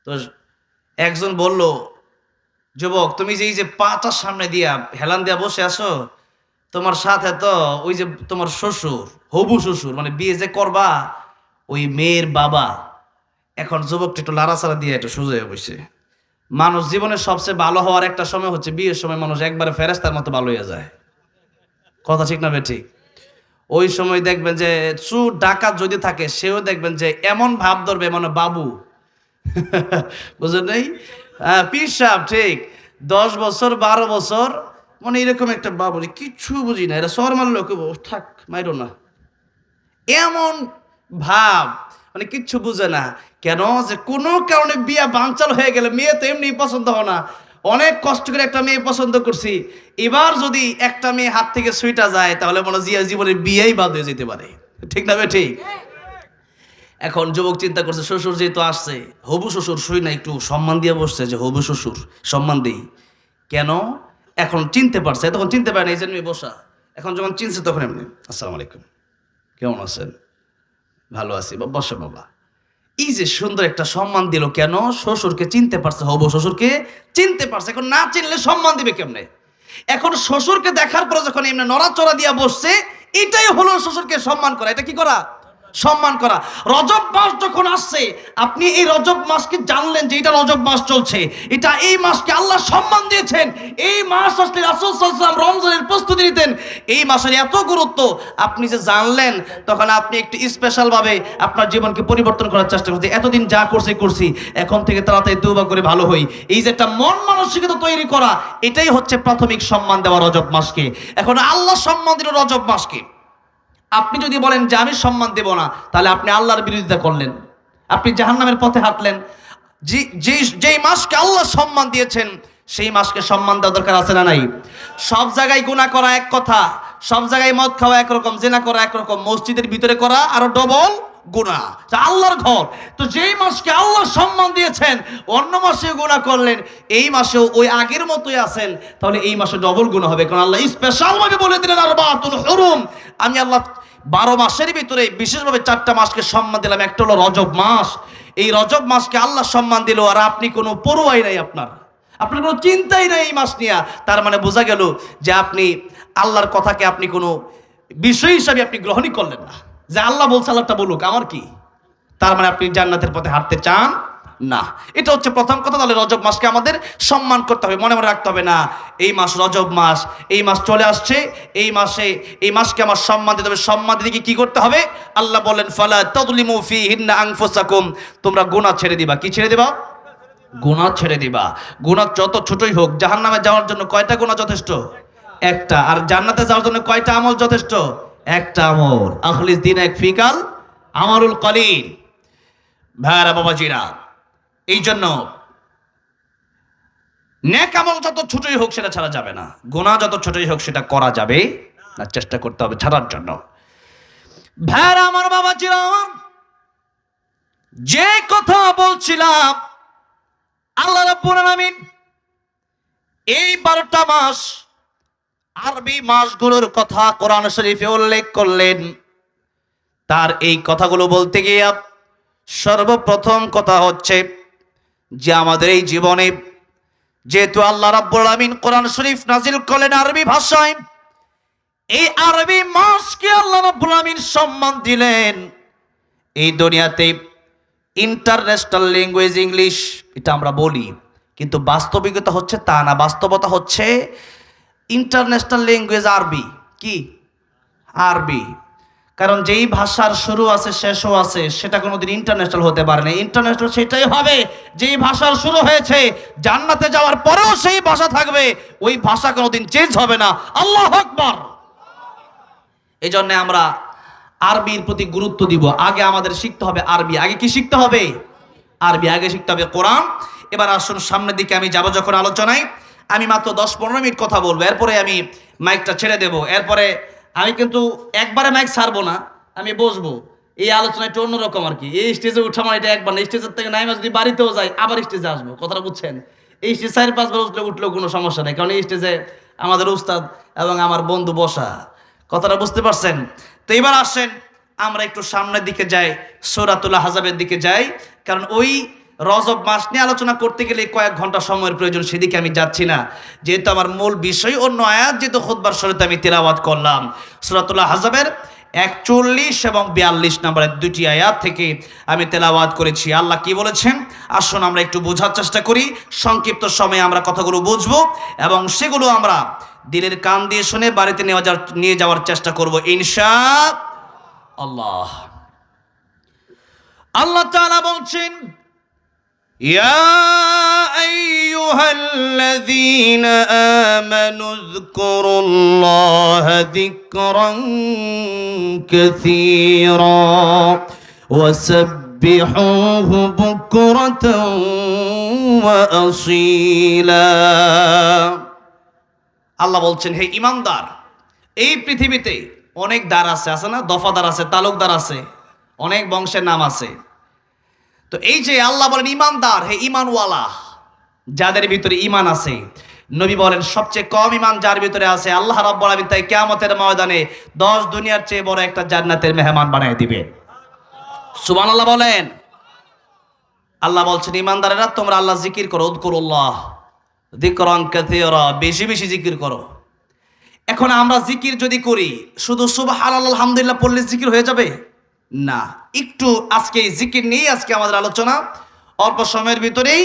তো একজন বলল, যুবক তুমি যে এই যে পাটা সামনে দিয়া হেলান দিয়া বসে আছো, তোমার সাথে তো ওই যে তোমার শ্বশুর, হবু শ্বশুর মানে বিয়ে যে করবা ওই মেয়ের বাবা। এখন যুবকটা একটু লাড়াচাড়া দিয়ে একটু সোজা হয়ে বসে। মানুষ জীবনের সবচেয়ে ভালো হওয়ার একটা সময় হচ্ছে বিয়ের সময়, মানুষ একবারে ফেরেশতার মতো ভালো হয়ে যায়। কথা ঠিক না ঠিক? ওই সময় দেখবেন যে চোর ডাকাত যদি থাকে, সেও দেখবেন যে এমন ভাব ধরবে মানে বাবু। বুঝলেন নাই? পীর সাহেব ঠিক 10 বছর 12 বছর মানে এরকম একটা বাবু, কিচ্ছু বুঝি না, এটা সর মারলো থাক মাইরো না, এমন ভাব, মানে কিচ্ছু বুঝে না। কেন? যে কোনো কারণে বিয়া বানচাল হয়ে গেলে, মেয়ে তো এমনি পছন্দ হয় না, অনেক কষ্ট করে একটা মেয়ে পছন্দ করছি, এবার যদি একটা মেয়ে হাত থেকে সুইটা যায় তাহলে মনে জিয়া জীবনের বিয়েই বাদ হয়ে যেতে পারে। ঠিক না ঠিক? এখন যুবক চিন্তা করছে, শ্বশুর যেহেতু আসছে, হবু শ্বশুর শুই না, একটু সম্মান দিয়ে বসছে যে হবু শ্বশুর সম্মান দেই। কেন? এখন চিনতে পারছে, তখন চিনতে পারে না, এই জন্য বসা। এখন যখন চিনছে তখন এমনি, আসসালামু আলাইকুম, কেমন আছেন? ভালো আছি, বসে বাবা। এই যে সুন্দর একটা সম্মান দিল, কেন? শ্বশুরকে চিনতে পারছে, হবু শ্বশুরকে চিনতে পারছে। এখন না চিনলে সম্মান দিবে কেমনে? এখন শ্বশুরকে দেখার পরে যখন এমনি নড়াচড়া দিয়া বসছে, এটাই হলো শ্বশুরকে সম্মান করা। এটা কি করা? সম্মান করা। রজব মাস যখন আসছে, আপনি এই রজব মাসকে জানলেন যে এটা রজব মাস চলছে, এটা এই মাসকে আল্লাহ সম্মান দিয়েছেন। এই মাস আসলে রাসূল সাল্লাল্লাহু আলাইহি ওয়াসাল্লাম রমজানের প্রস্তুতি নিতেন। এই মাসের এত গুরুত্ব আপনি যে জানলেন, তখন আপনি একটু স্পেশাল ভাবে আপনার জীবনকে পরিবর্তন করার চেষ্টা করছেন। এতদিন যা করছি, এখন থেকে তাড়াতাড়ি তওবা করে ভালো হই। এই যে একটা মন মানসিকতা তৈরি করা, এটাই হচ্ছে প্রাথমিক সম্মান দেওয়া রজব মাসকে। এখন আল্লাহ সম্মান দিল রজব মাসকে। আপনি যদি বলেন যে আমি সম্মান দেব না, তাহলে আপনি আল্লাহর বিরোধিতা করলেন, আপনি জাহান্নামের পথে হাঁটলেন। যেই মাসকে আল্লাহ সম্মান দিয়েছেন, সেই মাসকে সম্মান দেওয়া দরকার আছে না নাই? সব জায়গায় গুনাহ করা এক কথা, সব জায়গায় মদ খাওয়া একরকম, জিনা করা একরকম, মসজিদের ভিতরে করা আরো ডবল গুনাহ। আল্লাহর ঘর, তো যেই মাসকে আল্লাহ সম্মান দিয়েছেন, অন্য মাসে গুনাহ করলেন, এই মাসেও ওই আগের মতোই আছেন, তাহলে এই মাসে ডবল গুনাহ হবে। কারণ আল্লাহ স্পেশাল ভাবে বলে দিলেন আরবাতুল হুরুম, আমি আল্লাহ 12 মাসের ভিতরে বিশেষভাবে 4টা মাসকে সম্মান দিলাম। একটা হলো রজব মাস। এই রজব মাসকে আল্লাহ সম্মান দিল, আর আপনি কোনো পরোয়াই নাই, আপনার কোনো চিন্তাই নাই এই মাস নিয়ে। তার মানে বোঝা গেল যে আপনি আল্লাহর কথাকে আপনি কোনো বিষয় হিসাবে আপনি গ্রহণই করলেন না, যে আল্লাহ বলছে আল্লাহটা বলুক, আমার কি। তার মানে আপনি জান্নাতের পথে হাঁটতে চান না। এটা হচ্ছে প্রথম কথা। তাহলে রজব মাসকে আমাদের সম্মান করতে হবে, মনে মনে রাখতে হবে, না এই মাস রজব মাস, এই মাস চলে আসছে, এই মাসকে আমার সম্মান দিতে হবে। সম্মান দিতে কি করতে হবে? আল্লাহ বলেন, ফালা তাযলিমু ফীহিন্না আনফুসাকুম, তোমরা গুনাহ ছেড়ে দিবা। কি ছেড়ে দিবা? গুনাহ ছেড়ে দিবা। গুনাহ যত ছোটই হোক। জাহান্নামে যাওয়ার জন্য কয়টা গুনাহ যথেষ্ট? একটা। আর জান্নাতে যাওয়ার জন্য কয়টা আমল যথেষ্ট? একটা আমল। আখলিস দীনাক ফিকাল আমারুল কলিল। ভাইরা বাবাজিরা, এই জন্য নেক আমল যত ছোটই হোক সেটা ছাড়া যাবে না, গুনাহ যত ছোটই হোক সেটা করা যাবে না, চেষ্টা করতে হবে ছাড়ার জন্য। ভাইরা আমার, বাবাজিরা আমার, যে কথা বলছিলাম, আল্লাহ রাব্বুল আলামিন এই 12টা মাস, আরবি মাসগুলোর কথা কোরআন শরীফে উল্লেখ করলেন। তার এই কথাগুলো বলতে গিয়ে সর্বপ্রথম কথা হচ্ছে যে আমাদের এই জীবনে যেহেতু আল্লাহ রাব্বুল আলামিন কোরআন শরীফ নাজিল করলেন আরবি ভাষায়, এই আরবি মাসকে আল্লাহ রাব্বুল আলামিন সম্মান দিলেন। এই দুনিয়াতে ইন্টারন্যাশনাল ল্যাঙ্গুয়েজ ইংলিশ, এটা আমরা বলি, কিন্তু বাস্তবিকতা হচ্ছে তা না। বাস্তবতা হচ্ছে ইন্টারন্যাশনাল ল্যাঙ্গুয়েজ আরবি। কি? আরবি। কারণ যেই ভাষার শুরু আছে শেষও আছে, সেটা কোনোদিন ইন্টারন্যাশনাল হতে পারে না। ইন্টারন্যাশনাল সেটাই হবে যেই ভাষার শুরু হয়েছে, জান্নাতে যাওয়ার পরেও সেই ভাষা থাকবে, ওই ভাষা কোনোদিন চেঞ্জ হবে না। আল্লাহু আকবার। এই জন্য আমরা আরবির প্রতি গুরুত্ব দিব। আগে আমাদের শিখতে হবে আরবি। আগে কি শিখতে হবে? আরবি। আগে শিখতে হবে কোরআন। এবার আসুন সামনের দিকে আমি যাব যখন আলোচনায়, আমি মাত্র 10-15 মিনিট কথা বলবো, এরপরে আমি মাইকটা ছেড়ে দেব। এরপরে আমি কিন্তু একবারে মাইক ছাড়বো না, আমি বসবো। এই আলোচনা একটু অন্যরকম আর কি। এই স্টেজে উঠা মানে এটা একবার না, স্টেজের থেকে নাইমা যদি বাড়িতেও যাই আবার স্টেজে আসবো, কথাটা বুঝছেন? এই স্টেজ 4-5 বার উঠলেও কোনো সমস্যা নেই, কারণ এই স্টেজে আমাদের উস্তাদ এবং আমার বন্ধু বসা, কথাটা বুঝতে পারছেন? তো এবার আসেন আমরা একটু সামনের দিকে যাই, সূরাতুল আহজাবের দিকে যাই, কারণ ওই রজব মাস নিয়ে আলোচনা করতে গেলে কয়েক ঘন্টা সময়ের প্রয়োজন, সেদিকে আমি যাচ্ছি না, যেহেতু আমার মূল বিষয় অন্য আয়াত, যেহেতু খুতবার শুরুতে আমি তিলাওয়াত করলাম সূরাতুল আহজাবের 41 এবং 42 নম্বরের দুটি আয়াত থেকে আমি তেলাওয়াত করেছি। আল্লাহ কি বলেছেন আসুন আমরা একটু বোঝার চেষ্টা করি, সংক্ষিপ্ত সময়ে আমরা কথাগুলো বুঝবো এবং সেগুলো আমরা দিলের কান দিয়ে শুনে বাড়িতে নিয়ে যাওয়ার চেষ্টা করব ইনশাআল্লাহ। আল্লাহ তাআলা বলছেন, ইয়া আইয়ুহাল্লাযীনা আমানু যকুরুল্লাহা যিকরান কাসীরা ওয়াসাব্বিহুহু বুকরাতাও ওয়া আসীলা। আল্লাহ বলছেন, হে ঈমানদার, এই পৃথিবীতে অনেক দ্বার আছে না, দফাদার আছে, তালুকদার আছে, অনেক বংশের নাম আছে। তো এই যে আল্লাহ বলেন ঈমানদার, হে ঈমানওয়ালা, যাদের ভিতরে ঈমান আছে, নবী বলেন সবচেয়ে কম ঈমান যার ভিতরে আছে আল্লাহ রাব্বুল আলামিন তাই কিয়ামতের ময়দানে 10 দুনিয়ার চেয়ে বড় একটা জান্নাতের মেহমান বানিয়ে দিবে। সুবহানাল্লাহ বলেন। আল্লাহ বলছেন ঈমানদারেরা তোমরা আল্লাহ জিকির করো, উযকুরুল্লাহ যিকরান কাসীরা, বেশি বেশি জিকির করো। এখন আমরা জিকির যদি করি শুধু সুবহানাল্লাহ আলহামদুলিল্লাহ পড়লে জিকির হয়ে যাবে না, একটু আজকে এই জিকির নিয়ে আজকে আমাদের আলোচনা। অল্প সময়ের ভিতরেই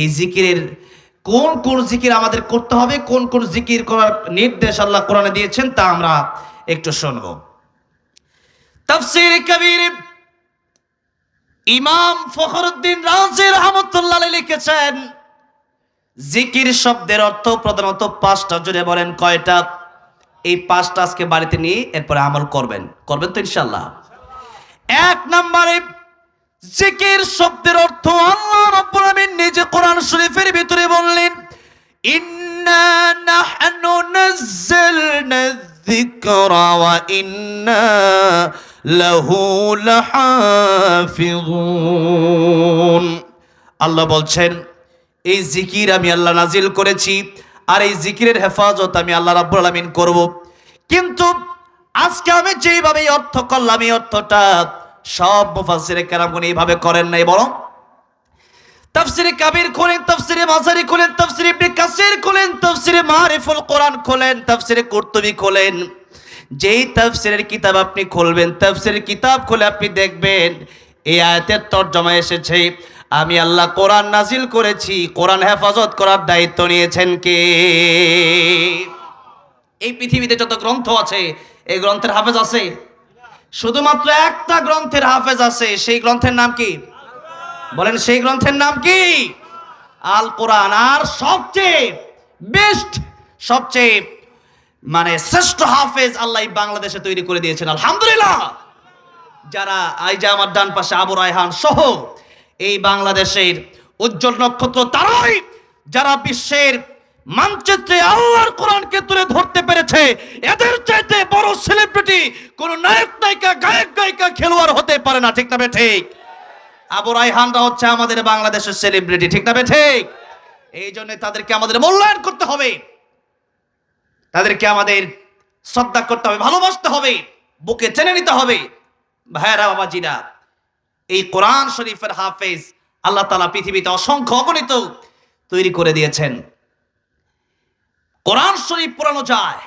এই জিকিরের কোন কোন জিকির আমাদের করতে হবে, কোন কোন জিকির করার নির্দেশ আল্লাহ কোরআনে দিয়েছেন তা আমরা একটু শুনব। তাফসীর কবির ইমাম ফখরুদ্দিন রাজি রাহমাতুল্লাহ আলাইহি লিখেছেন, জিকির শব্দের অর্থ প্রধানত 5টা। জুড়ে বলেন কয়টা? এই 5টা আজকে বাড়িতে নিয়ে এরপরে আমল করবেন তো ইনশাআল্লাহ। 1 নম্বরে জিকির শব্দের অর্থ আল্লাহ রাব্বুল আলামিন নিজে কোরআন শরীফের ভিতরে বললেন, ইন্না নাহনু নাযালনা যিকরা ওয়া ইন্না লাহু লাহাফিজুন। আল্লাহ বলছেন এই জিকির আমি আল্লাহ নাজিল করেছি আর এই জিকিরের হেফাজত আমি আল্লাহ রাব্বুল আলামিন করব। কিন্তু আজকে আমি যেইভাবে অর্থ করলাম এই অর্থটা সব মুফাসসিরে কেরামগণ এইভাবে করেন নাই, বরং তাফসীরে কাবীর খোলেন, তাফসীরে মাজারি খোলেন, তাফসীরে ইবনে কাসির খোলেন, তাফসীরে মারিফুল কোরআন খোলেন, তাফসীরে কুরতুবী খোলেন, যেই তাফসীরের কিতাব আপনি খুলবেন, তাফসীরের কিতাব খুলে আপনি দেখবেন এই আয়াতের তরজমা এসেছে আমি আল্লাহ কোরআন নাজিল করেছি, কোরআন হেফাজত করার দায়িত্ব নিয়েছেন কে? এই পৃথিবীতে যত গ্রন্থ আছে এই গ্রন্থের হাফেজ আছে? শুধুমাত্র একটা গ্রন্থের হাফেজ আছে, সেই গ্রন্থের নাম কি? বলেন সেই গ্রন্থের নাম কি? আল কোরআন। আর সবচেয়ে বেস্ট, সবচেয়ে শ্রেষ্ঠ হাফেজ আল্লাহ বাংলাদেশে তৈরি করে দিয়েছেন আলহামদুলিল্লাহ। যারা এই যে আমার ডান পাশে আবু রায়হান সহ এই বাংলাদেশের উজ্জ্বল নক্ষত্র তারাই, যারা বিশ্বের মানচিত্রে আল্লাহর কোরআনকে তুলে ধরতে পেরেছে, এদের চাইতে বড় সেলিব্রিটি কোন নায়ক নায়িকা, গায়ক গায়িকা, খেলোয়াড় হতে পারে না, ঠিক না বে ঠিক? আবু রায়হানরা হচ্ছে আমাদের বাংলাদেশের সেলিব্রিটি, ঠিক না বে ঠিক? এই জন্য তাদেরকে আমাদের মূল্যায়ন করতে হবে, তাদেরকে আমাদের শ্রদ্ধা করতে হবে, ভালোবাসতে হবে, বুকে টেনে নিতে হবে। ভাইরা বাবাজিরা, এই কোরআন শরীফের হাফেজ আল্লাহ তাআলা পৃথিবীতে অসংখ্য অগণিত তৈরি করে দিয়েছেন। কোরআন শরীফ পড়ানো যায়,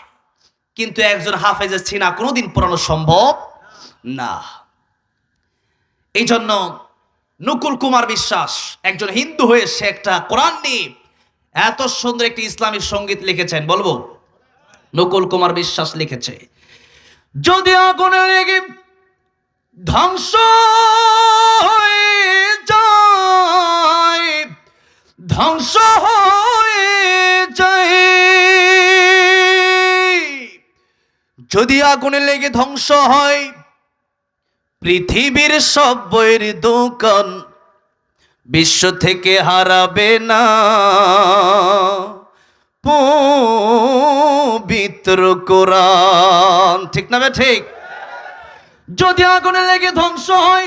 কিন্তু একজন হাফেজের সিনা কোনোদিন পড়ানো সম্ভব না। এই জন্য নকুল কুমার বিশ্বাস একজন হিন্দু হয়ে সে একটা কোরআন নিয়ে এত সুন্দর একটি ইসলামিক সঙ্গীত লিখেছেন, বলবো? নকুল কুমার বিশ্বাস লিখেছে, যদি আগুনে লেগে ধ্বংস হয়ে যায়, ধ্বংস হয়ে যায়, যদি আগুনে লেগে ধ্বংস হয় পৃথিবীর সব বইয়ের দোকান, বিশ্ব থেকে হারাবে না পবিত্র কোরআন, ঠিক না বে ঠিক? যদি আগুনে লেগে ধ্বংস হয়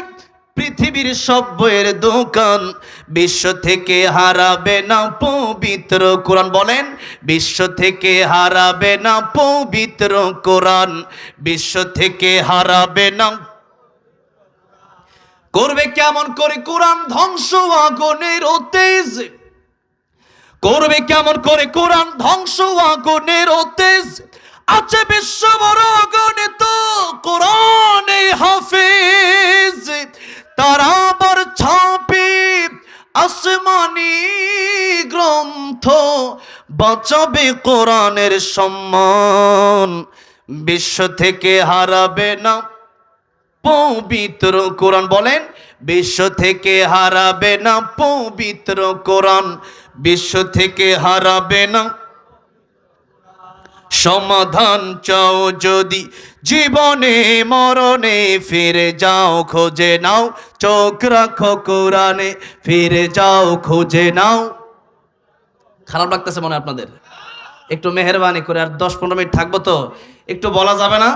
পৃথিবীর সব বইয়ের দোকান, বিশ্ব থেকে হারাবে না পবিত্র কোরআন। বলেন, বিশ্ব থেকে হারাবে না পবিত্র কোরআন, বিশ্ব থেকে হারাবে না। করবে কেমন করে কোরআন ধ্বংস আগুনের তেজ, করবে কেমন করে কোরআন ধ্বংস আগুনের তেজ। আছে বিশ্ব বড় গণিত কোরআনে হাফেজ, তারা আবার ছাপে আসমানি গ্রন্থ, বাঁচাবে কোরআনের সম্মান। বিশ্ব থেকে হারাবে না পবিত্র কোরআন। বলেন, বিশ্ব থেকে হারাবে না পবিত্র কোরআন, বিশ্ব থেকে হারাবে না। সমাধান চাও যদি জীবনে মরণে, ফিরে যাও খোঁজে নাও, চোখ রাখো কোরআনে, ফিরে যাও খোঁজে নাও। খারাপ লাগতেছে মনে আপনাদের? একটু মেহেরবানি করে, আর 10-15 মিনিট থাকবো তো, একটু বলা যাবে না?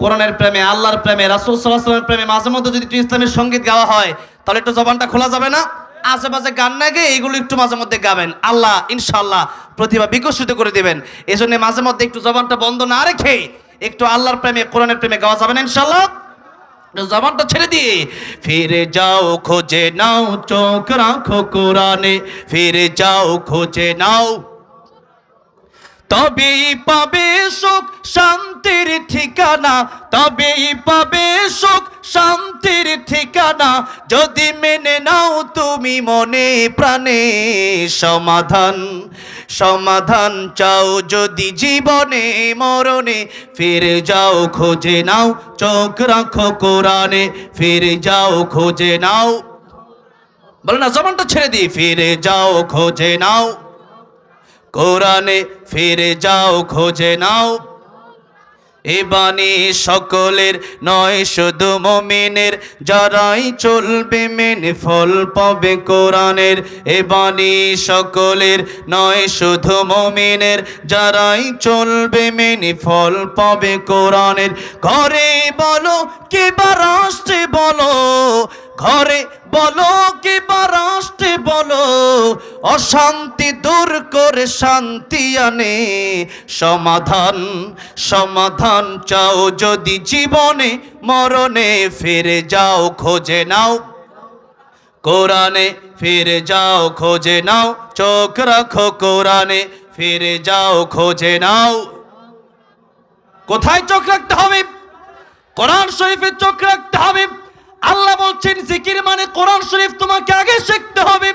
কোরআনের প্রেমে, আল্লাহর প্রেমে, রাসূল সাল্লাল্লাহু আলাইহি ওয়াসাল্লামের প্রেমে মাঝে মধ্যে যদি একটু ইসলামের সঙ্গীত গাওয়া হয়, তাহলে একটু জবানটা খোলা যাবে না? আশেপাশে গান না গেয়ে এগুলো একটু মাঝে মধ্যে গাবেন, আল্লাহ ইনশাআল্লাহ প্রতিভা বিকশিত করে দিবেন। এই জন্য মাঝে মধ্যে একটু জবানটা বন্ধ না রেখে একটু আল্লাহর প্রেমে, কোরআনের প্রেমে গাওয়া যাবে না ইনশাআল্লাহ? জবানটা ছেড়ে দিয়ে ফিরে যাও খোঁজে নাও, চোখ রাখো কোরআনে, ফিরে যাও খোঁজে নাও। তবেই পাবে সুখ শান্তির ঠিকানা, তবেই পাবে সুখ শান্তির ঠিকানা, যদি মেনে নাও তুমি মনে প্রাণে সমাধান। সমাধান চাও যদি জীবনে মরণে, ফিরে যাও খোঁজে নাও, চোখ রাখো কোরআনে, ফিরে যাও খোঁজে নাও। বলে না, জবানটা ছেড়ে দিই, ফিরে যাও খোঁজে নাও কোরআনে, ফিরে যাও খোঁজে নাও। এ বাণী সকলের নয় শুধু মুমিনের, যারাই চলবে মেনে ফল পাবে কোরআনের। এ বাণী সকলের নয় শুধু মুমিনের, যারাই চলবে মেনে ফল পাবে কোরআনের। ঘরে বলো কিবা রাষ্ট্রে বলো, ঘরে বলো কিবা রাষ্ট্রে বলো, অশান্তি দূর করে শান্তি আনে সমাধান। সমাধান চাও যদি জীবনে মরণে, ফিরে যাও খোঁজে নাও কোরআনে, ফিরে যাও খোঁজে নাও, চোখ রাখো কোরআনে, ফিরে যাও খোঁজে নাও। কোথায় চোখ রাখতে হবে? কোরআন শরীফে চোখ রাখতে হবে। আল্লাহ বলছেন জিকির মানে কোরআন শরীফ তোমাকে আগে শিখতে হবে।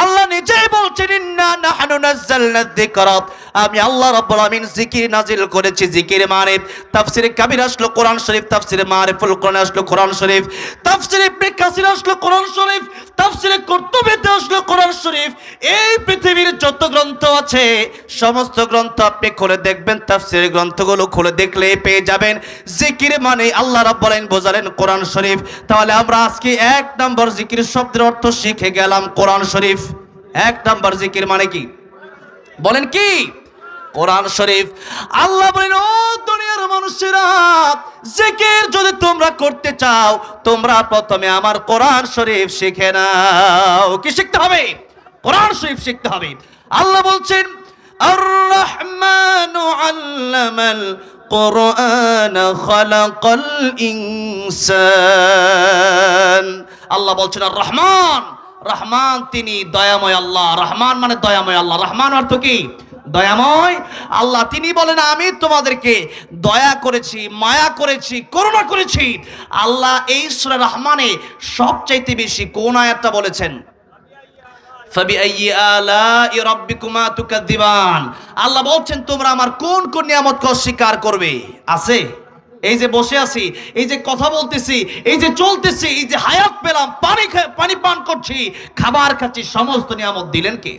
আল্লাহ নিজেই বলছেন, ইন্না নাহনু নাযালনা যিকরা, আমি আল্লাহ রাব্বুল আমিন জিকির নাজিল করেছি। জিকির মানে তাফসিরে কাবির আসলো কোরআন শরীফ, তাফসিরে মারিফুল কোরআন আসলো কোরআন শরীফ, তাফসিরে ইবনে কাসির আসলো কোরআন শরীফ, তাফসিরে কুরতুবিতে আসলো কোরআন শরীফ। এই পৃথিবীর যত গ্রন্থ আছে সমস্ত গ্রন্থ আপনি খুলে দেখবেন, তাফসিরের গ্রন্থগুলো খুলে দেখলে পেয়ে যাবেন জিকির মানে আল্লাহ রাব্বুল আমিন বোঝালেন কোরআন শরীফ। তাহলে আমরা আজকে 1 নম্বর জিকির শব্দের অর্থ শিখে গেলাম কোরআন শরীফ। 1 নম্বর জিকির মানে কি বলেন? কি? কোরআন শরীফ। আল্লাহ বলেন, ও দুনিয়ার মানুষেরা, জিকির যদি তোমরা করতে চাও, তোমরা প্রথমে আমার কোরআন শরীফ শিখে নাও। কি শিখতে হবে? কোরআন শরীফ শিখতে হবে। আল্লাহ বলছেন, আর রহমানু আল্লামাল কোরআন খালাকাল ইনসান। আল্লাহ বলছেন আর রহমান, রহমান তিনি দয়াময় আল্লাহ। রহমান মানে দয়াময় আল্লাহ। রহমান অর্থ কি? দয়াময় আল্লাহ। তিনি বলেন, আমি তোমাদেরকে দয়া করেছি, মায়া করেছি, করুণা করেছি। আল্লাহ এই সূরা রহমানে সবচাইতে বেশি কোন আয়াতটা বলেছেন? ফাবিআইয়ি আলাই রাব্বিকুমা তুকাযযিবান। আল্লাহ বলছেন, তোমরা আমার কোন কোন নিয়ামতকে অস্বীকার করবে? আছে? এই যে বসে আছি, এই যে কথা বলতেছি, এই যে চলতেছি, এই যে হায়াত পেলাম, পানি পান করছি, খাবার খাচ্ছি, সমস্ত নিয়ামত দিলেন কে?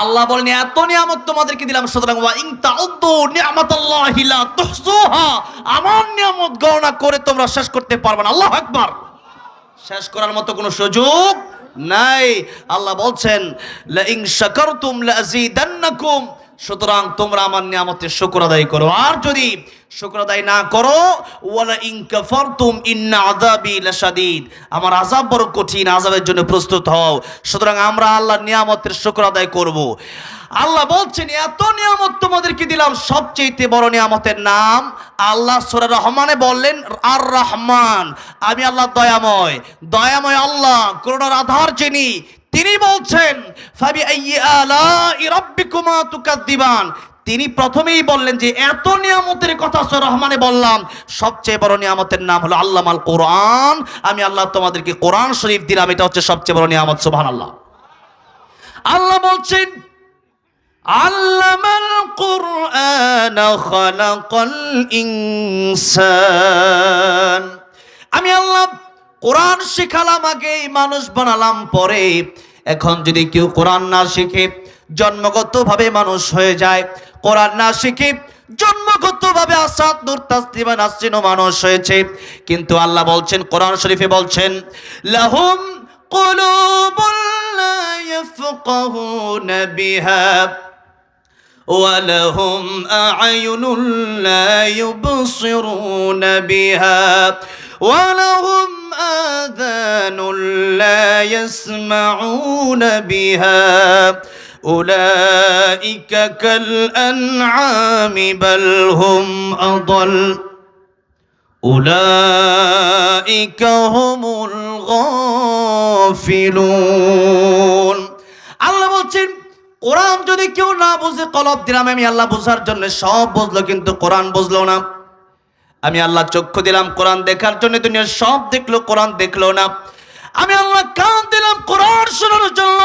আল্লাহ বলেন, এত নিয়ামত তোমাদেরকে দিলাম, সুতরাং ওয়া ইন তাউদ্দু নি'মাতাল্লাহি লা তুহসুহা, আমার নিয়ামত গণনা করে তোমরা শেষ করতে পারবে না। আল্লাহু আকবার। শেষ করার মতো কোনো সুযোগ নাই। আল্লাহ বলছেন, লা ইন শাকারতুম লা আযীদান্নাকুম, সুতরাং তোমরা আমার নিয়ামতের শুকর আদায় করো, আর যদি শুকর আদায় না করো, ওয়ালা ইন কাফারতুম ইন্না আযাবি লাশাদীদ, আমার আযাব বড় কঠিন, আযাবের জন্য প্রস্তুত হও। সুতরাং আমরা আল্লাহর নিয়ামতের শুকর আদায় করব। আল্লাহ বলছেন এত নিয়ামত তোমাদেরকে দিলাম, সবচেয়ে বড় নিয়ামতের নাম আল্লাহ সূরা রহমানে বললেন আর রহমান, আমি আল্লাহ দয়াময়, দয়াময় আল্লাহ, করুণার আধার যিনি, তিনি বলছেন ফাবি আইয়ি আলাই রাব্বিকুমা তুকাদ্দিবান, তিনি প্রথমেই বললেন যে এত নিয়ামতের কথা সূরা রহমানে বললাম, সবচেয়ে বড় নিয়ামতের নাম হলো আল্লামাল কোরআন, আমি আল্লাহ তোমাদেরকে কোরআন শরীফ দিলাম, এটা হচ্ছে সবচেয়ে বড় নিয়ামত। সুবহানাল্লাহ। আল্লাহ বলছেন আল্লামাল কুরআন খালাকাল ইনসান, আমি আল্লাহ কোরআন শিখালাম আগে, মানুষ বানালাম পরে। এখন যদি কেউ কোরআন না শিখে জন্মগতভাবে মানুষ হয়ে যায়, কোরআন না শিখে জন্মগতভাবে আসাদ নূর তাসলিমা নাসরিনও মানুষ হয়েছে, কিন্তু আল্লাহ বলছেন কোরআন শরীফে বলছেন লাহুম কুলুবুন লা ইয়াফকাহুনা বিহা ওয়ালাহুম আ'য়ুনুন লা ইউবসিরুনা বিহা ওয়ালাহুম আযানুন লা ইয়াসমাউনা বিহা উলাইকা কাল আনআমি বাল হুম আদাল উলাইকা হুমুল গাফিলুন। আল্লাহ বলছেন কোরআন যদি কেউ না বুঝে, কলব দিলাম আমি আল্লাহ বোঝার জন্য, সব বুঝলো কিন্তু কোরআন বুঝলো না। আমি আল্লাহ চক্ষু দিলাম কোরআন দেখার জন্য, দুনিয়ার সব দেখলো কোরআন দেখলো না। আমি আল্লাহ কান দিলাম কোরআন শোনার জন্য,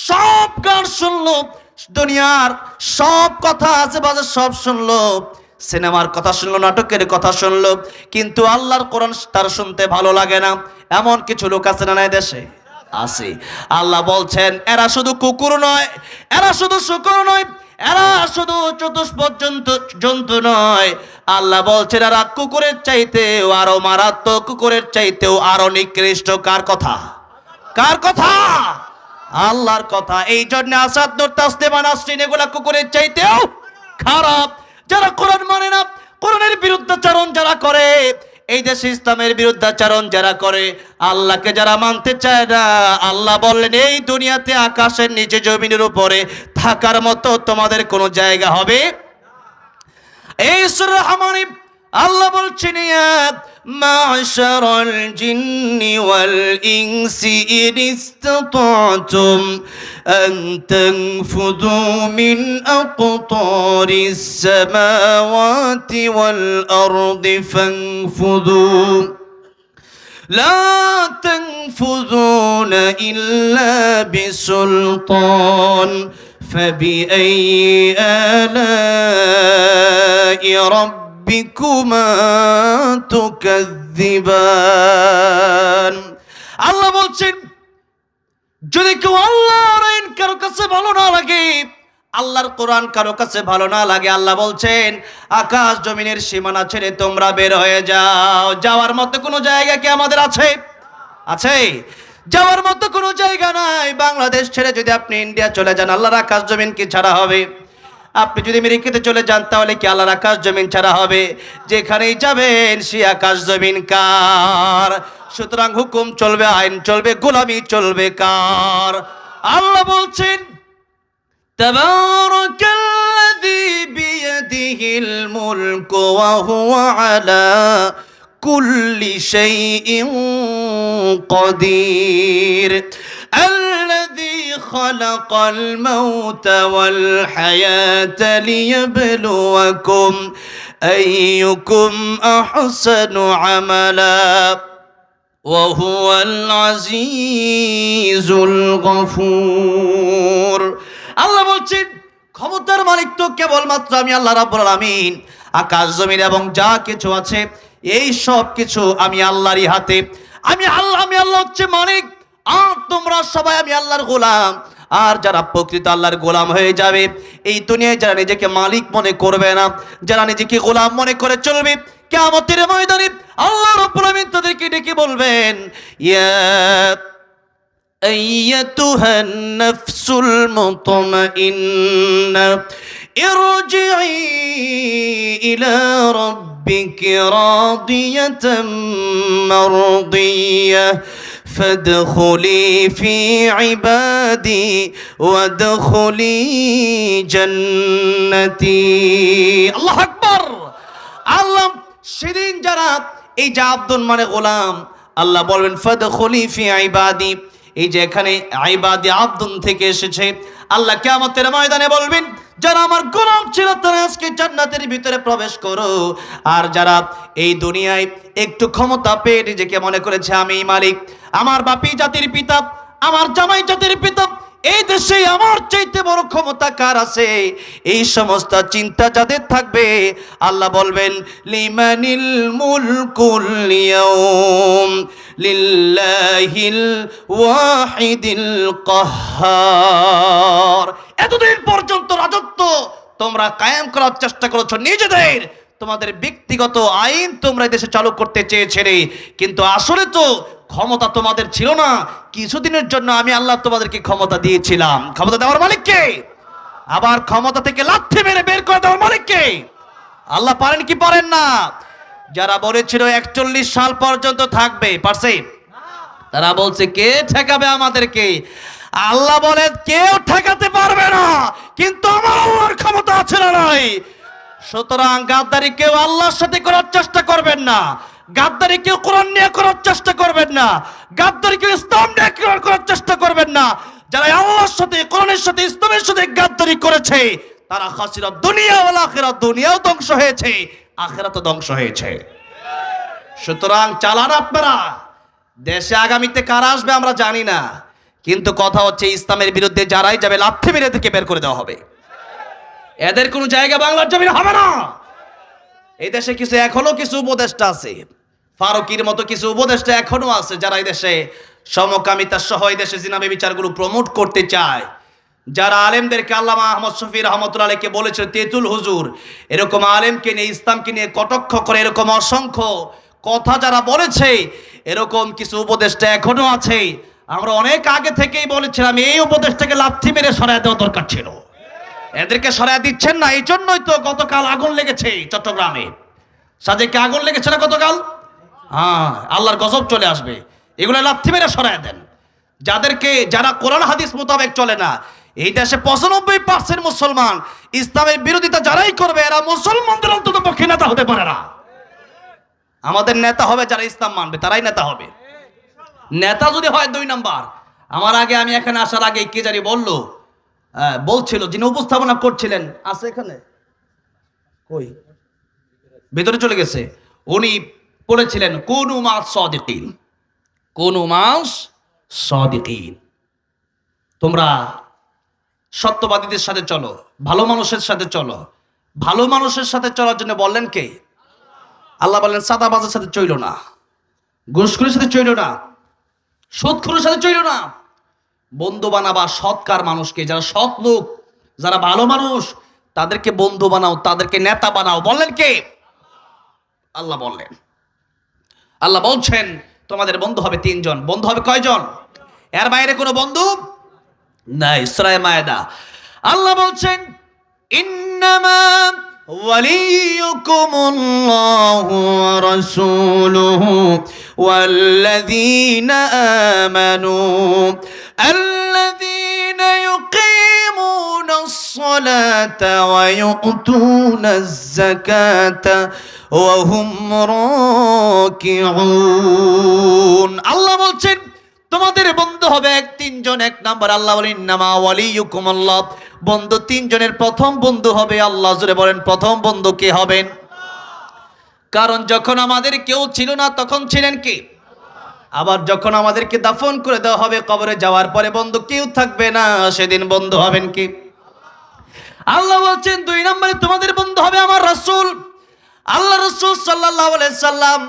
সব গান শুনলো, দুনিয়ার সব কথা আছে বাজে সব শুনলো, সিনেমার কথা শুনলো, নাটকের কথা শুনলো, কিন্তু আল্লাহর কোরআন তার শুনতে ভালো লাগে না। এমন কিছু লোক আছে না দেশে? আছে। আল্লাহ বলছেন এরা শুধু কুকুর নয়, এরা শুধু শুকর নয়, এরা শুধু চতুষ্পদ জন্তু নয়। আল্লাহ বলছেন এরা কুকুরের চাইতেও আরো মারাত্মক, কুকুরের চাইতেও আরো নিকৃষ্ট। কার কথা? কার কথা? আল্লাহর কথা। এই জন্য আসাদ নূর তাসলিমা নাসরিন এগুলা কুকুরের চাইতেও খারাপ। যারা কোরআন মানে না, কোরআনের বিরুদ্ধাচরণ যারা করে, এই দেশে ইসলামের বিরুদ্ধাচরণ যারা করে, আল্লাহকে যারা মানতে চায় না, আল্লাহ বললেন এই দুনিয়াতে আকাশের নিচে জমিনের উপরে থাকার মতো তোমাদের কোনো জায়গা হবে। এই সূরা রহমানে আল্লাহ বলছেন ইয়া মা'শারাল জিন্নি ওয়াল ইনসি ইন ইসতাতা'তুম আন তানফুযু মিন আকতারিস সামাওয়াতি ওয়াল আরদি ফানফুযু লা তানফুযুনা ইল্লা বিসুলতান ফাবিআইয়ি আলাই রাব্বিকুমা তুকাযযিবান। আল্লাহ বলছেন যদি কেউ আল্লাহর আইন কারো কাছে ভালো না লাগে, আল্লাহর কোরআন কারো কাছে ভালো না লাগে, আল্লাহ বলছেন আকাশ জমিনের সীমানা ছেড়ে তোমরা বের হয়ে যাও। যাওয়ার মতো কোনো জায়গা কি আমাদের আছে? আছে? যাওয়ার মতো কোনো জায়গা নাই। বাংলাদেশ ছেড়ে যদি আপনি ইন্ডিয়া চলে যান, আল্লাহর আকাশ জমিন কি ছাড়া হবে? আপনি যদি আমেরিকাতে চলে যান, তাহলে কি আল্লাহর আকাশ জমিন ছাড়া হবে? যেখানেই যাবেন সে আকাশ জমিন কার? সুতরাং হুকুম চলবে, আইন চলবে, গোলামি চলবে কার? আল্লাহ বলছেন তাবারাকাল্লাযী বিয়াদিহিল মুলকু ওয়া হুয়া আলা কুল্লি শাইইন কাদির الذي خلق الموت والحياة ليبلوكم أيكم أحسن عملا وهو العزيز الغفور। আল্লাহ বলছেন ক্ষমতার মালিক তো কেবলমাত্র আমি আল্লাহ রাব্বুল আলামিন। আকাশ জমিন এবং যা কিছু আছে এই সব কিছু আমি আল্লাহরই হাতে। আমি আল্লাহ হচ্ছে মালিক, আর তোমরা সবাই আমি আল্লাহর গোলাম। আর যারা প্রকৃত আল্লাহর গোলাম হয়ে যাবে, এই দুনিয়ায় যারা নিজেকে মালিক মনে করবে না, যারা নিজেকে গোলাম মনে করে চলবে, কিয়ামতের ময়দানে আল্লাহ রাব্বুল আলামিন তাদেরকে ডেকে বলবেন ইয়া আইয়াতুহান নাফসুল মুতমাইন্না ইরজিই ইলা রাব্বিকি রাদিয়াতাম মারদিয়াহ فادخلي في عبادي وادخلي جنتي আল্লাহু আকবার। আল্লাহ সেদিন যারা এই যে আব্দুন মানে গোলাম, আল্লাহ বলবেন ফাদখুলি ফি ইবাদি, এই যে এখানে ইবাদি আব্দুন থেকে এসেছে, আল্লাহ কিয়ামতের ময়দানে বলবেন যারা আমার গোলাম ছিল তারা আজকে জান্নাতের ভিতরে প্রবেশ করো। আর যারা এই দুনিয়ায় একটু ক্ষমতা পেয়ে নিজেকে মনে করেছে আমি মালিক, আমার বাপি জাতির পিতা, আমার জামাই জাতির পিতা, এই দেশে আমার চাইতে বড় ক্ষমতা কার আছে, এই সমস্ত চিন্তা যাদের থাকবে আল্লাহ বলবেন লিমানিল মুলকুল ইয়াউম লিল্লাহিল ওয়াহিদিল কাহ্হার। এতদিন পর্যন্ত রাজত্ব তোমরা কায়েম করার চেষ্টা করেছো নিজেদের, তোমাদের ব্যক্তিগত আইন তোমরা দেশে চালু করতে চেয়েছিলে, কিন্তু আসলে তো ক্ষমতা তোমাদের ছিল না। কিছুদিনের জন্য আমি আল্লাহ তোমাদেরকে ক্ষমতা দিয়েছিলাম। ক্ষমতা দেওয়ার মালিক কে? আবার ক্ষমতা থেকে লাথি মেরে বের করে দেওয়ার মালিক কে? আল্লাহ পারেন কি পারেন না? যারা বলেছিল 41 সাল পর্যন্ত থাকবে, পারছে? তারা বলছে কে ঠেকাবে আমাদেরকে? আল্লাহ বলে কেউ ঠেকাতে পারবে না, কিন্তু আমার আল্লাহর ক্ষমতা আছে না নাই? সুতরাং গাদ্দারি কেউ আল্লাহর সাথে করার চেষ্টা করবেন না, গাদ্দারি কেউ কোরআন নিয়ে করার চেষ্টা করবেন না, গাদ্দারি কেউ ইসলাম নিয়ে করার চেষ্টা করবেন না। যারা আল্লাহর সাথে, কোরআনের সাথে, ইসলামের সাথে গাদ্দারি করেছে তারা খাসিরা দুনিয়া ওয়াল আখিরাত, দুনিয়াও ধ্বংস হয়েছে, আখিরাতও ধ্বংস হয়েছে। সুতরাং চালান আপনারা। দেশে আগামীতে কারা আসবে আমরা জানি না, কিন্তু কথা হচ্ছে ইসলামের বিরুদ্ধে যারাই যাবে লাথি মেরে থেকে বের করে দেওয়া হবে। এদের কোনো জায়গা বাংলার জমিনে হবে না। এই দেশে কিছু এখনো কিছু উপদেষ্টা আছে, ফারুকির মতো কিছু উপদেষ্টা এখনো আছে যারা এই দেশে সমকামিতা সহ এই দেশে জিনাবে বিচারগুলো প্রমোট করতে চায়। যারা আলেমদেরকে আল্লামা আহমদ শফি রহমতুল্লাহ আলাইহিকে বলেছিল তেতুল হুজুর, এরকম আলেমকে নিয়ে, ইসলামকে নিয়ে কটাক্ষ করে এরকম অসংখ্য কথা যারা বলেছে, এরকম কিছু উপদেষ্টা এখনো আছে। আমরা অনেক আগে থেকেই বলেছিলাম এই উপদেষ্টাকে লাথি মেরে সরায় দেওয়া দরকার ছিল। এদেরকে সরায় দিচ্ছেন না, এই জন্যই তো গতকাল আগুন লেগেছে চট্টগ্রামে। সাজেকে আগুন লেগেছে না গতকাল? হ্যাঁ, আল্লাহর গজব চলে আসবে। এগুলো লাথি মেরে সরায় দেন। যারা কোরআন হাদিস মোতাবেক চলে না, এই দেশে 95% মুসলমান, ইসলামের বিরোধিতা যারাই করবে এরা মুসলমানদের অন্তত পক্ষে নেতা হতে পারে না। আমাদের নেতা হবে যারা ইসলাম মানবে, তারাই নেতা হবে। নেতা যদি হয় 2 নাম্বার। আমার আগে, আমি এখানে আসার আগে কে জানি বলছিল, যিনি উপস্থাপনা করছিলেন, আছে এখানে, কই ভিতরে চলে গেছে, উনি বলেছিলেন কুনু মাস সাদিকিন, কুনু মাস সাদিকিন, তোমরা সত্যবাদীদের সাথে চলো, ভালো মানুষের সাথে চলো। ভালো মানুষের সাথে চলার জন্য বললেন কে? আল্লাহ বললেন সাদাবাজের সাথে চইল না, ঘুষখোরের সাথে চইল না, সুদখোরের সাথে চইল না। বন্ধু বানাবা সৎকার মানুষকে, যারা সৎ লোক, যারা ভালো মানুষ, তাদেরকে বন্ধু বানাও, তাদেরকে নেতা বানাও। বললেন কে? আল্লাহ বললেন। আল্লাহ বলছেন তোমাদের বন্ধু হবে 3 জন। বন্ধু হবে কয়জন? এর বাইরে কোনো বন্ধু নাই। সূরা মায়েদা আল্লাহ বলছেন ইন্নামা ওয়ালিয়ুকুমুল্লাহু ওয়া রাসূলুহু ওয়াল্লাযীনা আমানু আল্লাযীনা ইউকিমুনাস সালাতা ওয়া ইউতুনাজ যাকাতা ওয়া হুম রাকিউন। আল্লাহ বলছেন তোমাদের বন্ধু হবে 3 জন। 1 নাম্বার আল্লাহ বলেন ইন্নামা ওয়ালিয়ুকুমুল্লাহ, বন্ধু 3 জনের প্রথম বন্ধু হবে আল্লাহ। জোরে বলেন প্রথম বন্ধু কে হবেন? কারণ যখন আমাদের কেউ ছিল না তখন ছিলেন কে? আবার যখন আমাদেরকে দাফন করে দেওয়া হবে, কবরে যাওয়ার পরে বন্ধু কেউ থাকবে না, সেদিন বন্ধু হবেন কি? আল্লাহ বলছেন 2 নম্বরে তোমাদের বন্ধু হবে আমার রাসূল। আল্লাহ রাসূল সাল্লাল্লাহু আলাইহি সাল্লাম,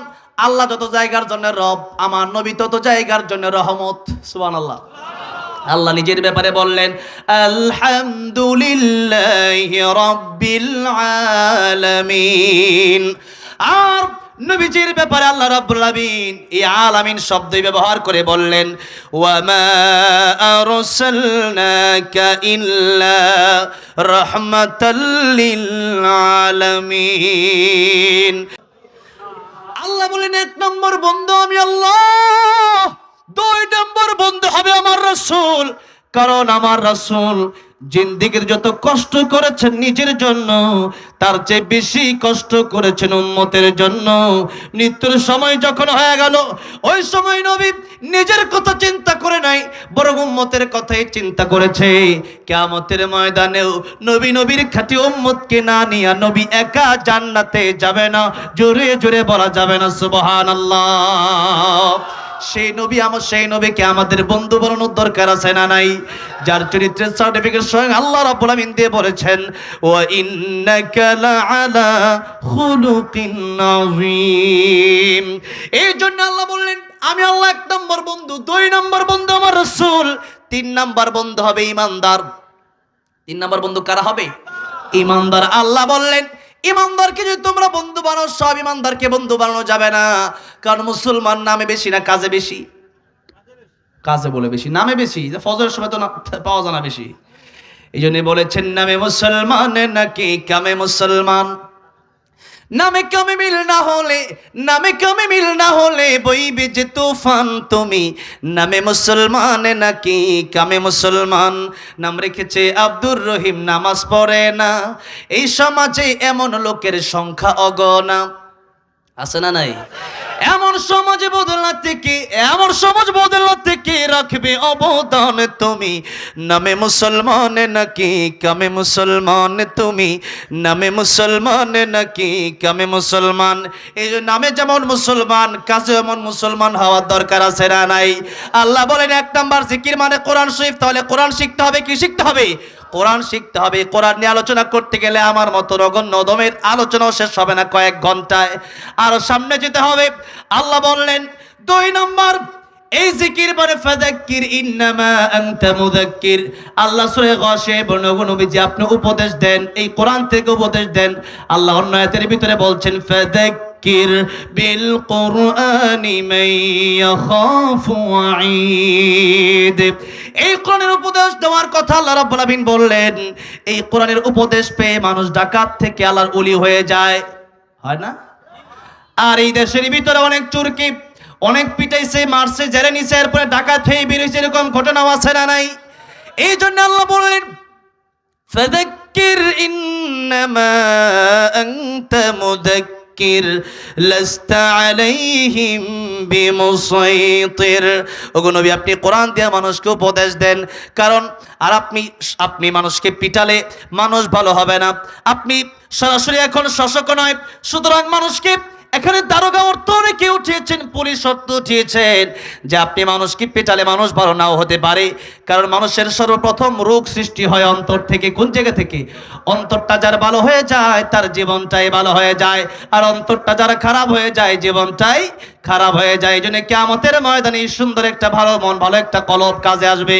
আল্লাহ যত জায়গার জন্য রব, আমার নবী তত জায়গার জন্য রহমত। সুবহানাল্লাহ। আল্লাহ নিজের ব্যাপারে বললেন আলহামদুলিল্লাহি রাব্বিল আলামিন। আর নবীজির ব্যাপারে আল্লাহ রাব্বুল আলামিন এই আলামিন শব্দই ব্যবহার করে বললেন, ওয়া মা আরসালনাকা ইল্লা রাহমাতাল লিল আলামিন। আল্লাহ বলেন, এক নম্বর বন্ধু আমি আল্লাহ, দুই নম্বর বন্ধু হবে আমার রাসূল। কারণ আমার রাসূল জিন্দেগীর যত কষ্ট করেছেন নিজের জন্য, তার চেয়ে বেশি কষ্ট করেছেন উম্মতের জন্য। মৃত্যুর সময় যখন হয়ে গেল, ওই সময় নবী নিজের কথা চিন্তা করে নাই, বরং উম্মতের কথাই চিন্তা করেছে। কিয়ামতের ময়দানেও নবী নবীর খাঁটি উম্মতকে না নিয়ে নবী একা জান্নাতে যাবে না। জোরে জোরে বলা যাবে না সুবহানাল্লাহ। সেই নবীকে আমাদের বন্ধু বানানোর দরকার আছে না নাই? যার চরিত্রের সার্টিফিকেট স্বয়ং আল্লাহ রাব্বুল আমিন দিয়ে বলেছেন, ওয়া ইন্নাকা লাআলা খুলুকিন আযীম। এই জন্য আল্লাহ বললেন, আমি আল্লাহ এক নম্বর বন্ধু, দুই নম্বর বন্ধু আমার রাসূল, তিন নম্বর বন্ধু হবে ঈমানদার। তিন নম্বর বন্ধু কারা হবে? ঈমানদার। আল্লাহ বললেন, ইমানদারকে যদি তোমরা বন্ধু বানাও, সব ইমানদারকে বন্ধু বানানো যাবে না। কারণ মুসলমান নামে বেশি না কাজে বেশি? কাজে বলে বেশি, নামে বেশি। ফজরের সময় তো পাওয়া যায় না বেশি। এই জন্য বলেছেন, নামে মুসলমান নাকি কামে মুসলমান। নামে কামে মিল না হলে বইবে যে তুফান। তুমি নামে মুসলমান নাকি কামে মুসলমান। নাম রেখেছে আব্দুর রহিম, নামাজ পড়ে না। এই সমাজে এমন লোকের সংখ্যা অগণা। আছে না নাই? এমন সমাজ বদলাতে কে রাখবে অবদান। তুমি নামে মুসলমান নাকি কামে মুসলমান। তুমি নামে মুসলমান নাকি কামে মুসলমান। এই যে নামে যেমন মুসলমান, কাজে এমন মুসলমান হওয়ার দরকার আছে না নাই? আল্লাহ বলেন, এক নাম্বার জিকির মানে কোরআন শরীফ। তাহলে কোরআন শিখতে হবে। কি শিখতে হবে? কোরআন শিখতে হবে। কোরআন নিয়ে আলোচনা করতে গেলে আমার মতো নগণ্য নদমের আলোচনাও শেষ হবে না কয়েক ঘন্টায়। আরো সামনে যেতে হবে। আল্লাহ বললেন, দুই নম্বর এই জিকির মানে ফাযাক্কির ইন্নামা আনতা মুযাক্কির। আল্লাহ সূরা গাশিয়া নবীজি আপনি উপদেশ দেন, এই কোরআন থেকে উপদেশ দেন। আল্লাহ অন্য আয়াতের ভিতরে বলছেন, ফাযাক্কির বিল কুরআনি মান ইয়াখাফু ওয়াঈদ। এই কোরআনের উপদেশ দেওয়ার কথা আল্লাহ রাব্বুল আলামিন বললেন। এই কোরআনের উপদেশ পেয়ে মানুষ ডাকাত থেকে আল্লাহর ওলি হয়ে যায়, হয় না? আর এই দেশের ভিতরে অনেক চুরকি, অনেক পিটাইছে, মারছে, জেলে নিছে, এরপরে ডাকাত হয়ে বেরিয়েছে, এরকম ঘটনাও আছে না নাই? এই জন্য আল্লাহ বললেন, ফাযাক্কির ইন্নামা আনতা মুযাক্কির লাস্তা আলাইহিম বিমুসাইতির। ওগো নবী, আপনি কোরআন দিয়ে মানুষকে উপদেশ দেন। কারণ আর আপনি মানুষকে পিটালে মানুষ ভালো হবে না। আপনি সরাসরি এখন শাসক নয়, সুতরাং মানুষকে এখানে দারোগা অর্থ অনেকে উঠিয়েছেন, পুলিশ অর্থ উঠিয়েছেন, যে আপনি মানুষকে পেটালে মানুষ ভালো নাও হতে পারে। কারণ মানুষের সর্বপ্রথম রোগ সৃষ্টি হয় অন্তর থেকে। কোন জায়গা থেকে? অন্তরটা যার ভালো হয়ে যায় তার জীবনটাই ভালো হয়ে যায়, আর অন্তরটা যার খারাপ হয়ে যায় জীবনটাই খারাপ হয়ে যায়। এই জন্য কিয়ামতের ময়দানে সুন্দর একটা ভালো মন, ভালো একটা কলব কাজে আসবে।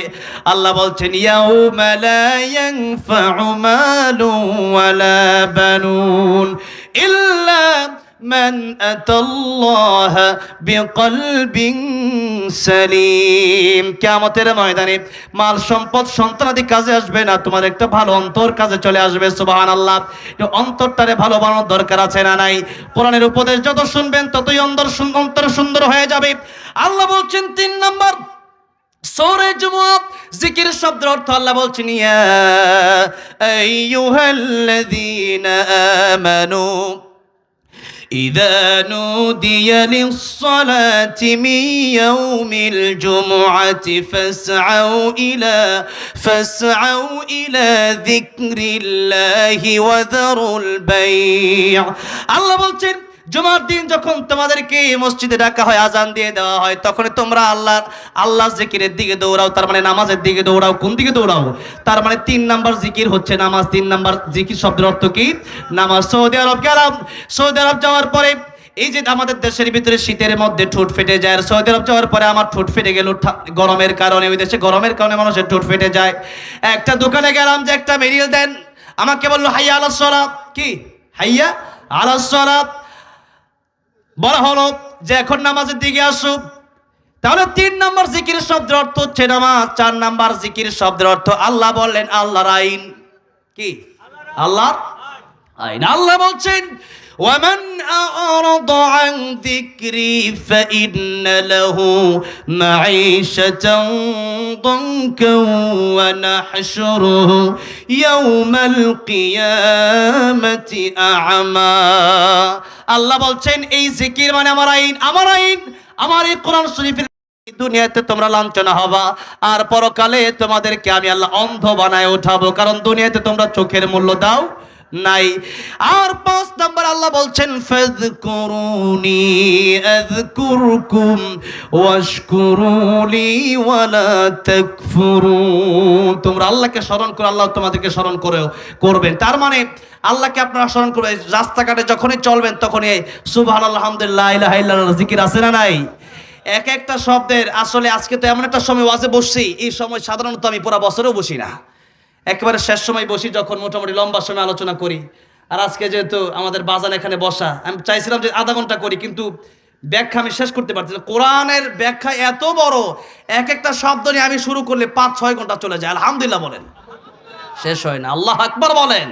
আল্লাহ বলছেন, ইয়াউমা লা ইয়ানফাউ মালুন ওয়ালা বানুন ইল্লা মান আতাল্লাহ বিকলবিন সালিম। কিয়ামতের ময়দানে মাল সম্পদ সন্তানাদি কাজে আসবে না, তোমার একটা ভালো অন্তর কাজে চলে আসবে। সুবহানাল্লাহ। অন্তরটারে ভালো বানানোর দরকার আছে না নাই? কোরআনের উপদেশ যত শুনবেন ততই অন্তর সুন্দর হয়ে যাবে। আল্লাহ বলছেন, তিন নম্বর সূরা জুমুআ জিকির শব্দের অর্থ আল্লাহ বলছেন, ইয়া আইয়ুহাল্লাযীনা আমানু إذا نودي للصلاة من يوم الجمعة فاسعوا إلى ذكر الله وذروا البيع। الله বলছেন, জুমার দিন যখন তোমাদেরকে মসজিদে ডাকা হয়, আজান দিয়ে দেওয়া হয়, তখন তোমরা আল্লাহ জিকিরের দিকে দৌড়াও। তার মানে নামাজের দিকে দৌড়াও। কোন দিকে দৌড়াও? তার মানে তিন নাম্বার জিকির হচ্ছে নামাজ। তিন নাম্বার জিকির শব্দের অর্থ কি? নামাজ। সৌদি আরব গেলাম, সৌদি আরব যাওয়ার পরে এই যে আমাদের দেশের ভিতরে শীতের মধ্যে ঠোঁট ফেটে যায়, আর সৌদি আরব যাওয়ার পরে আমার ঠোঁট ফেটে গেল গরমের কারণে। ওই দেশে গরমের কারণে মানুষের ঠোঁট ফেটে যায়। একটা দোকানে গেলাম যে একটা মেরিল দেন, আমাকে বললো হাইয়া আলাস সালাত। কি হাইয়া আলাস সালাত? বলা হলো যে এখন নামাজের দিকে আসো। তাহলে 3 নম্বর জিকির শব্দের অর্থ হচ্ছে নামাজ, 4 নম্বর জিকির শব্দের অর্থ আল্লাহ বললেন আল্লাহর আইন। কি? আল্লাহর আইন। আল্লাহ বলছেন ওয়ামান আ'রাদা আন যিকরি ফাইন্না লাহু মাঈশাতান দানকান ওয়া নাহশুরুহু ইয়াওমাল কিয়ামাতি আ'মা। আল্লাহ বলছেন এই জিকির মানে আমার আইন, আমার আইন, আমার এই কোরআন শরীফের দুনিয়াতে তোমরা লাঞ্ছনা হবা, আর পরকালে তোমাদেরকে আমি আল্লাহ অন্ধ বানায় উঠাবো, কারণ দুনিয়াতে তোমরা চোখের মূল্য দাও নাই। আর 5 নাম্বার আল্লাহ বলছেন ফাযকুরুনি আযকুরকুম ওয়াশকুরুলি ওয়ালা তাকফুরুন। তোমরা আল্লাহকে স্মরণ করো, আল্লাহ তোমাদেরকে স্মরণ করবেন। তার মানে আল্লাহকে আপনারা স্মরণ করবেন, রাস্তাঘাটে যখনই চলবেন তখনই সুবহানাল্লাহ, আলহামদুলিল্লাহ, লা ইলাহা ইল্লাল্লাহ জিকির আছে না নাই? এক একটা শব্দের আসলে আজকে তো এমন একটা সময় ওয়াজে বসছি, এই সময় সাধারণত আমি পুরো বছরেও বসি না, একেবারে শেষ সময় বসি যখন মোটামুটি লম্বা সময় আলোচনা করি। আর আজকে যেহেতু আমাদের বাজান এখানে বসা, আমি চাইছিলাম যে আধা ঘন্টা করি, কিন্তু ব্যাখ্যা আমি শেষ করতে পারছি না। কোরআনের ব্যাখ্যা এত বড়, এক একটা শব্দ নিয়ে আমি শুরু করলে 5-6 ঘন্টা চলে যায়। আলহামদুলিল্লাহ বলেন, শেষ হয় না। আল্লাহ আকবার বলেন।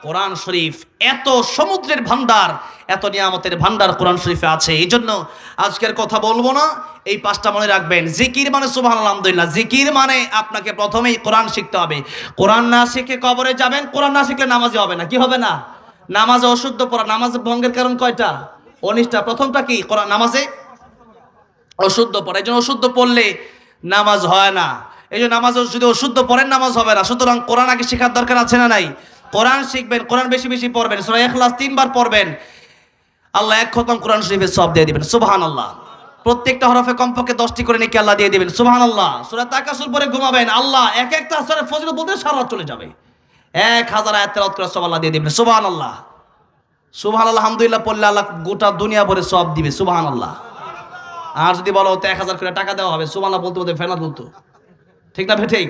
কোরআন শরীফ এত সমুদ্রের ভান্ডার, এত নিয়ামতের ভান্ডার কোরআন শরীফে আছে। এই জন্য আজকের কথা বলবো না, এই 5টা মনে রাখবেন। জিকির মানে সুবহানাল্লাহ, আলহামদুলিল্লাহ। জিকির মানে আপনাকে প্রথমেই কোরআন শিখতে হবে। কোরআন না শিখে কবরে যাবেন, কোরআন না শিখলে নামাজে হবে না। কি হবে না? নামাজে অশুদ্ধ পড়া। নামাজ ভঙ্গের কারণ কয়টা? 19টা। প্রথমটা কি? কোরআন নামাজে অশুদ্ধ পড়া। এই জন্য অশুদ্ধ পড়লে নামাজ হয় না। এই জন্য নামাজ যদি অশুদ্ধ পড়েন নামাজ হবে না। সুতরাং কোরআন আগে শেখার দরকার আছে না নাই? কোরআন শিখবেন, কোরআন বেশি বেশি পড়বেন, সূরা ইখলাস 3 বার পড়বেন, আল্লাহ 1 খতম কোরআন শরীফের সওয়াব দিয়ে দিবেন। সুবহানাল্লাহ। প্রত্যেকটা হরফে কমপক্ষে 10টি করে নেকি আল্লাহ দিয়ে দিবেন। সুবহানাল্লাহ। সূরা তাকাসুর পরে ঘুমাবেন, আল্লাহ এক একটা সূরার ফজিলত বলতে সারা রাত চলে যাবে। 1000 আয়াত তেলাওয়াত করে সওয়াব আল্লাহ দিয়ে দিবেন। সুবহানাল্লাহ। সুবহানাল্লাহ, আলহামদুলিল্লাহ পড়লে আল্লাহ গোটা দুনিয়া ভরে সওয়াব দিবে। সুবহানাল্লাহ। আর যদি বলো তো 1000 করে টাকা দেওয়া হবে, সুবহানাল্লাহ বলতে বলতে ফেনা তুলতো। ঠিক না? ঠিক।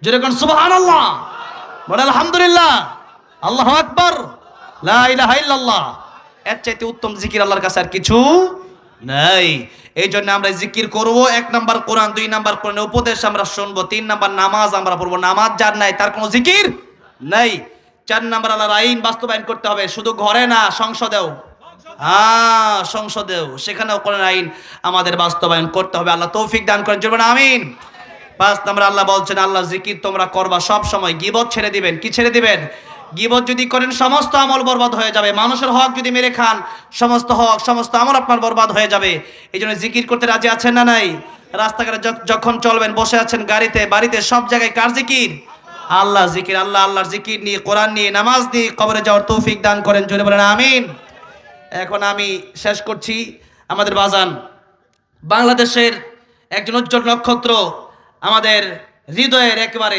যেরকম সুবহানাল্লাহ বলে আলহামদুলিল্লাহ, আল্লাহু আকবার, লা ইলাহা ইল্লাল্লাহ, এর চাইতে উত্তম জিকির আল্লাহর কাছে আর কিছু নাই। এই জন্য আমরা জিকির করব। 1 নাম্বার কোরআন, 2 নাম্বার কোরআনের উপদেশ আমরা শুনবো, 3 নাম্বার নামাজ আমরা পড়বো। নামাজ যার নাই তার কোনো জিকির নাই। 4 নাম্বার আল্লাহর আইন বাস্তবায়ন করতে হবে, শুধু ঘরে না, সংসদেও। সংসদেও, সেখানেও কোরআন আইন আমাদের বাস্তবায়ন করতে হবে। আল্লাহ তৌফিক দান করেন, জোরে বলেন আমিন। 5 নাম্বার আল্লাহ বলছেন আল্লাহ জিকির তোমরা করবা সব সময়। গীবত ছেড়ে দিবেন। কি ছেড়ে দিবেন? গীবত যদি করেন সমস্ত আমল বরবাদ হয়ে যাবে। মানুষের হক যদি মেরে খান, সমস্ত হক, সমস্ত আমল আপনার বরবাদ হয়ে যাবে। এই জন্য জিকির করতে রাজি আছেন না নাই? রাস্তাঘাটে যখন চলবেন, বসে আছেন গাড়িতে, বাড়িতে, সব জায়গায় কার জিকির? আল্লাহ জিকির। আল্লাহ আল্লাহর জিকির নিয়ে, কোরআন নিয়ে, নামাজ নিয়ে কবরে যাওয়ার তৌফিক দান করেন, জোরে বলেন আমিন। এখন আমি শেষ করছি। আমাদের বাজান বাংলাদেশের একজন উজ্জ্বল নক্ষত্র, আমাদের হৃদয়ের একেবারে